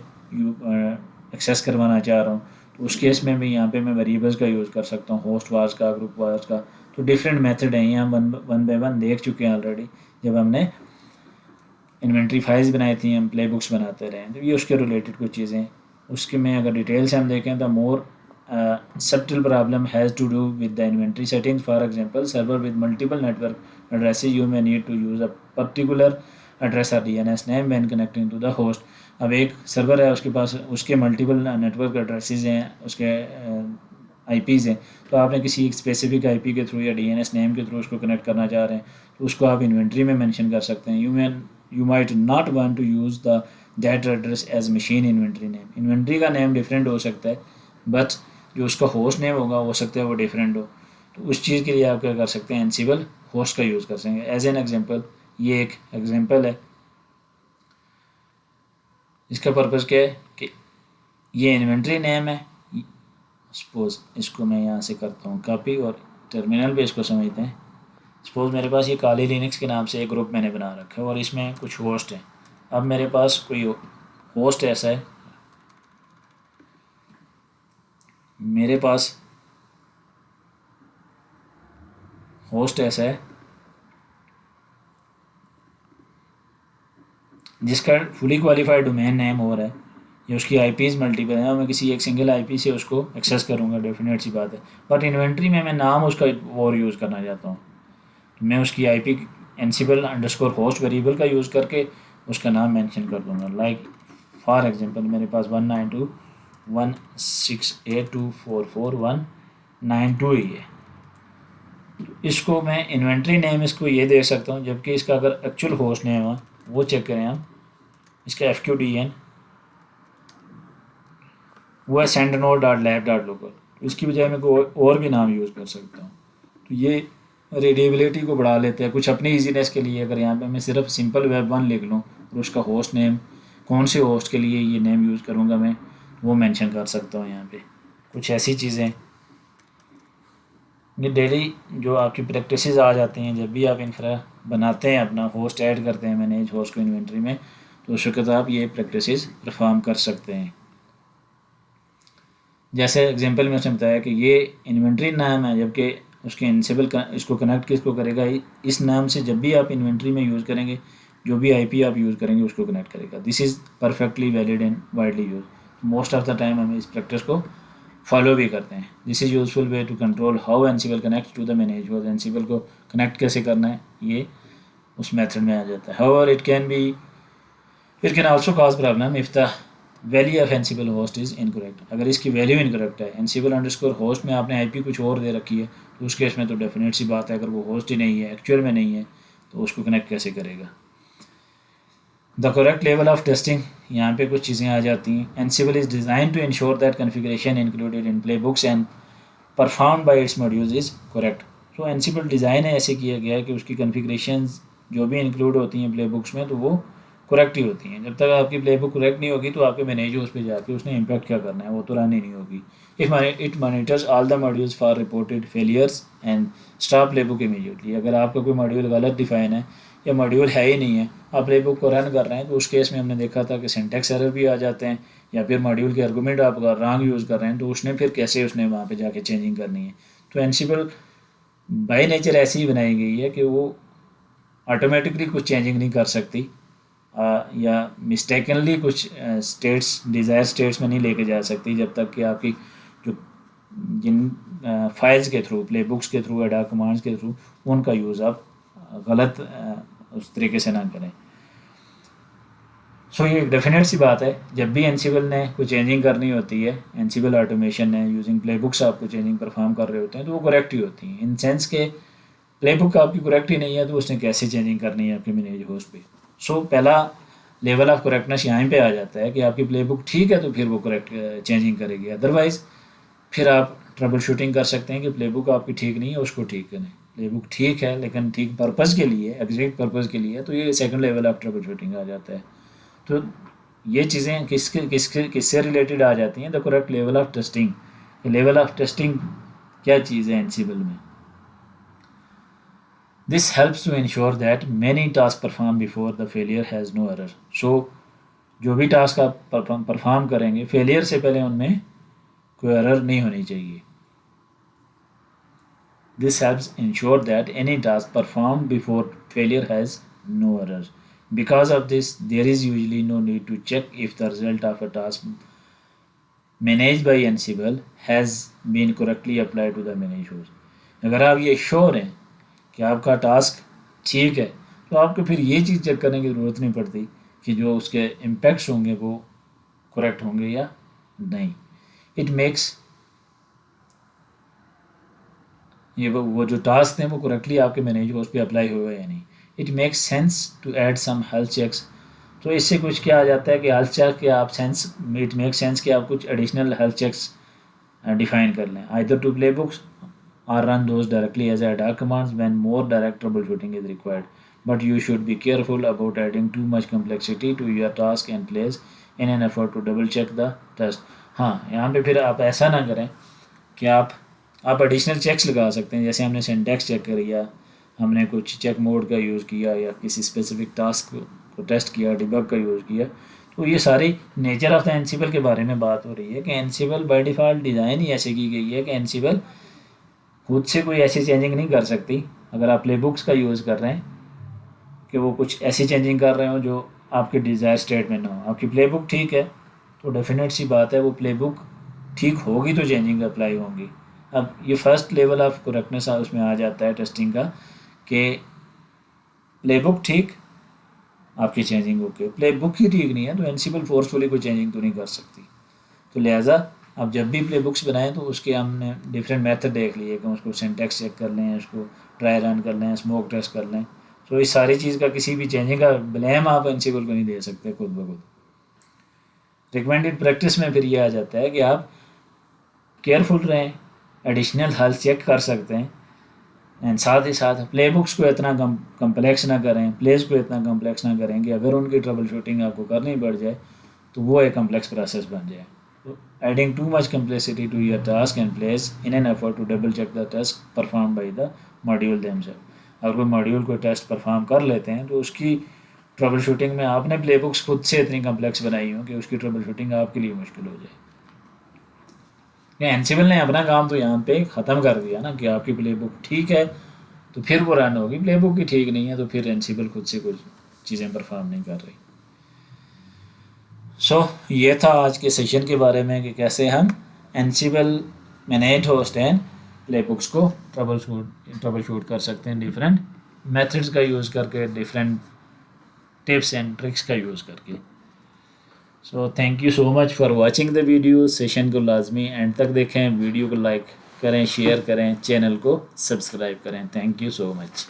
एक्सेस करवाना चाह रहा हूँ, तो उस केस में भी यहाँ पे मैं वेरिएबल्स का यूज़ कर सकता हूँ, होस्ट वार्स का, ग्रुप वार्स का। तो डिफरेंट मेथड हैं, ये हम वन बाय वन देख चुके हैं ऑलरेडी जब हमने इन्वेंट्री फाइल्स बनाई थी, हम प्ले बुक्स बनाते रहे। तो ये उसके रिलेटेड कुछ चीज़ें, उसके में अगर डिटेल से हम देखें तो मोर subtle problem has to do with the inventory settings. For example, server with multiple network addresses, you may need to use a particular address or DNS name when connecting to the host. अब एक server है, उसके पास उसके multiple network addresses हैं, उसके IPs हैं, तो आपने किसी एक स्पेसिफिक IP के थ्रू या DNS नेम के थ्रू उसको कनेक्ट करना चाह रहे हैं, तो उसको आप इन्वेंट्री में मेंशन कर सकते हैं। You might not want to use the that address as machine inventory name. Inventory का नेम डिफरेंट हो सकता है, बट जो उसका होस्ट नेम होगा हो सकता है वो डिफरेंट हो। तो उस चीज़ के लिए आप क्या कर सकते हैं, एनसिबल होस्ट का यूज़ कर सकते हैं। एज एन एग्जांपल, ये एक एग्जांपल है, इसका पर्पज़ क्या है कि ये इन्वेंट्री नेम है। सपोज़ इसको मैं यहाँ से करता हूँ कॉपी और टर्मिनल पे इसको समझते हैं। सपोज़ मेरे पास ये काली लिनक्स के नाम से एक ग्रुप मैंने बना रखा है और इसमें कुछ होस्ट है। अब मेरे पास कोई होस्ट ऐसा है, मेरे पास होस्ट ऐसा है जिसका फुली क्वालिफाइड डोमेन नेम हो रहा है, या उसकी IPs मल्टीपल है और मैं किसी एक सिंगल IP से उसको एक्सेस करूँगा, डेफिनेट सी बात है। बट इन्वेंट्री में मैं नाम उसका और यूज़ करना चाहता हूँ, तो मैं उसकी IP ansible_host वेरिएबल का यूज़ करके उसका नाम मेंशन कर दूँगा। लाइक फॉर एग्जांपल मेरे पास 192.168.244.192 ही है, इसको मैं इन्वेंट्री नेम इसको ये दे सकता हूँ, जबकि इसका अगर एक्चुअल होस्ट नेम है वो चेक करें हम, इसका FQDN वो है sendnode.lab.local, तो इसकी बजाय मैं कोई और भी नाम यूज़ कर सकता हूँ। तो ये रीडेबिलिटी को बढ़ा लेते हैं कुछ अपनी ईजीनेस के लिए। अगर यहाँ पे मैं सिर्फ सिंपल web1 लिख लूँ और उसका होस्ट नेम कौन से होस्ट के लिए ये नेम यूज़ करूँगा मैं, वो मेंशन कर सकता हूँ यहाँ पे। कुछ ऐसी चीज़ें ये डेली जो आपकी प्रैक्टिसेस आ जाती हैं, जब भी आप इंफ्रा बनाते हैं, अपना होस्ट ऐड करते हैं मैनेज होस्ट को इन्वेंट्री में, तो उस वक्त आप ये प्रैक्टिसेस परफॉर्म कर सकते हैं। जैसे एग्जांपल में उसने बताया कि ये इन्वेंट्री नाम है, जबकि उसके एनसिबल इसको कनेक्ट किसको करेगा, इस नाम से जब भी आप इन्वेंट्री में यूज़ करेंगे, जो भी IP आप यूज़ करेंगे उसको कनेक्ट करेगा। This is perfectly valid and widely use. Most of the time हम इस प्रैक्टिस को फॉलो भी करते हैं। This is useful way to control how Ansible connect to the manage host. Ansible को कनेक्ट कैसे करना है ये उस मेथड में आ जाता है। However it can also cause problem if the value of एनसिबल host is incorrect. अगर इसकी वैल्यू इनकरेक्ट है, एनसिबल_होस्ट में आपने IP कुछ और दे रखी है, तो उस केस में तो डेफिनेट सी बात है, अगर वो होस्ट ही नहीं है, एक्चुअल में नहीं है, तो उसको कनेक्ट कैसे करेगा। The correct level of testing, यहाँ पे कुछ चीज़ें आ जाती हैं। Ansible is design to ensure that configuration included in playbooks and perform by its modules is correct. तो एनसिबल डिज़ाइन है ऐसे किया गया है कि उसकी कन्फिगरेशन जो भी इंक्लूड होती हैं प्ले बुक्स में, तो वो करेक्ट ही होती हैं। जब तक आपकी प्ले बुक करेक्ट नहीं होगी तो आपके मैनेज उस पर जाके उसने इम्पैक्ट क्या करना है, वो तो रन ही नहीं होगी। It monitors all the modules for reported failures and stop play book immediately. अगर आपका कोई मॉड्यूल गलत डिफाइन है या मॉड्यूल है ही नहीं है, आप प्ले बुक को रन कर रहे हैं, तो उस केस में हमने देखा था कि सिंटैक्स एरर भी आ जाते हैं, या फिर मॉड्यूल के आर्गूमेंट आप रॉन्ग यूज़ कर रहे हैं, तो उसने फिर कैसे उसने वहाँ पे जाके चेंजिंग करनी है। तो एनसिबल बाय नेचर ऐसी ही बनाई गई है कि वो ऑटोमेटिकली कुछ चेंजिंग नहीं कर सकती, या मिस्टेकनली कुछ स्टेट्स डिज़ायर स्टेट्स में नहीं लेके जा सकती, जब तक कि आपकी जो जिन फाइल्स के थ्रू, प्ले बुक्स के थ्रू, एडा कमांड्स के थ्रू उनका यूज़ आप गलत उस तरीके से ना करें। सो ये एक डेफिनेट सी बात है, जब भी एनसिबल ने कोई चेंजिंग करनी होती है, एनसिबल ऑटोमेशन ने यूजिंग प्ले बुक्स आपको चेंजिंग परफॉर्म कर रहे होते हैं, तो वो करेक्ट ही होती हैं। इन सेंस के प्ले बुक आपकी करेक्ट ही नहीं है तो उसने कैसे चेंजिंग करनी है आपके मैनेज होस्ट पे। सो पहला लेवल ऑफ करेक्टनेस यहाँ पे आ जाता है कि आपकी प्ले बुक ठीक है तो फिर वो करेक्ट चेंजिंग करेगी, अदरवाइज़ फिर आप ट्रबल शूटिंग कर सकते हैं कि प्ले बुक आपकी ठीक नहीं है, उसको ठीक करें। प्ले बुक ठीक है लेकिन ठीक पर्पज़ के लिए, एग्जैक्ट पर्पज़ के लिए, तो ये second level of troubleshooting आ जाता है। तो ये चीज़ें किससे रिलेटेड आ जाती हैं, the correct level of testing. Level of testing क्या चीज़ है एनसिबल में। This helps to ensure that many task perform before the failure has no error. So जो भी टास्क आप परफॉर्म करेंगे, फेलियर से पहले उनमें कोई एरर नहीं होनी चाहिए। This helps ensure that any task perform before failure has no error. Because of this, there is usually no need to check if the result of a task managed by Ansible has been correctly applied to the managed host. अगर आप ये sure हैं कि आपका task ठीक है, तो आपको फिर ये चीज़ चेक करने की ज़रूरत नहीं पड़ती कि जो उसके इम्पैक्ट्स होंगे वो करेक्ट होंगे या नहीं। इट मेक्स ये वो जो टास्क हैं वो करेक्टली आपके मैनेज होस्ट पे अप्लाई हुए या नहीं। It makes sense to add some health checks. तो इससे कुछ क्या आ जाता है कि हेल्थ चेक के आप इट मेक सेंस कि आप कुछ एडिशनल हेल्थ चेक्स डिफाइन कर लें, आइदर टू प्ले बुक्स और run those directly as ad hoc commands when more direct troubleshooting is required, but you should be careful about adding too much complexity to your task and place in an effort to double check the test. हाँ, यहाँ पे फिर आप ऐसा ना करें कि आप एडिशनल चेक्स लगा सकते हैं, जैसे हमने सिंटैक्स चेक किया, हमने कुछ चेक मोड का यूज़ किया, या किसी स्पेसिफिक टास्क को टेस्ट किया, डिबग का यूज़ किया। तो ये सारी नेचर ऑफ द एनसिबल के बारे में बात हो रही है कि एनसिबल बाय डिफ़ॉल्ट डिज़ाइन ही ऐसे की गई है कि एनसिबल खुद से कोई ऐसी चेंजिंग नहीं कर सकती। अगर आप प्ले बुक्स का यूज़ कर रहे हैं कि वो कुछ ऐसी चेंजिंग कर रहे हो जो आपके डिज़ायर स्टेट में ना हो। आपकी प्ले बुक ठीक है तो डेफिनेट सी बात है वो प्ले बुक ठीक होगी तो चेंजिंग अप्लाई होंगी। अब ये फर्स्ट लेवल ऑफ करेक्टनेस उसमें आ जाता है टेस्टिंग का कि प्ले बुक ठीक, आपकी चेंजिंग ओके। प्ले बुक ही ठीक नहीं है तो एनसिबल फोर्सफुली कोई चेंजिंग तो नहीं कर सकती। तो लिहाजा आप जब भी प्ले बुक्स बनाएं तो उसके हमने डिफरेंट मेथड देख लिए कि उसको सिंटैक्स चेक कर लें, उसको ट्राई रन कर लें, स्मोक टेस्ट कर लें। तो इस सारी चीज़ का किसी भी चेंजिंग का ब्लेम आप एनसिबल को नहीं दे सकते खुद ब खुद। रिकमेंडेड प्रैक्टिस में फिर ये आ जाता है कि आप केयरफुल रहें, एडिशनल हेल्थ चेक कर सकते हैं, एंड साथ ही साथ प्ले बुक्स को इतना कम्प्लेक्स ना करें, प्लेस को इतना कम्प्लेक्स ना करें कि अगर उनकी ट्रबल शूटिंग आपको करनी पड़ जाए तो वो एक कम्प्लेक्स प्रोसेस बन जाए। तो adding too much complexity to your task and place in an effort to double check the test perform by the module themselves. अगर कोई मॉड्यूल को टेस्ट परफॉर्म कर लेते हैं तो उसकी ट्रबल शूटिंग में आपने प्ले बुक्स खुद से इतनी कम्प्लेक्स बनाई हो कि उसकी ट्रबल शूटिंग आपके लिए मुश्किल हो जाए। एनसिबल ने अपना काम तो यहाँ पे ख़त्म कर दिया ना कि आपकी प्ले बुक ठीक है तो फिर वो रन होगी, प्ले बुक ही ठीक नहीं है तो फिर एनसिबल खुद से कुछ चीज़ें परफॉर्म नहीं कर रही। सो ये था आज के सेशन के बारे में कि कैसे हम एनसिबल manage host and play books को ट्रबल शूट कर सकते हैं डिफरेंट मेथड्स का यूज़ करके, डिफरेंट टिप्स एंड ट्रिक्स का यूज़ करके। So thank you so much for watching the video. Session को लाजमी एंड तक देखें, वीडियो को लाइक करें, शेयर करें, चैनल को सब्सक्राइब करें। Thank you so much.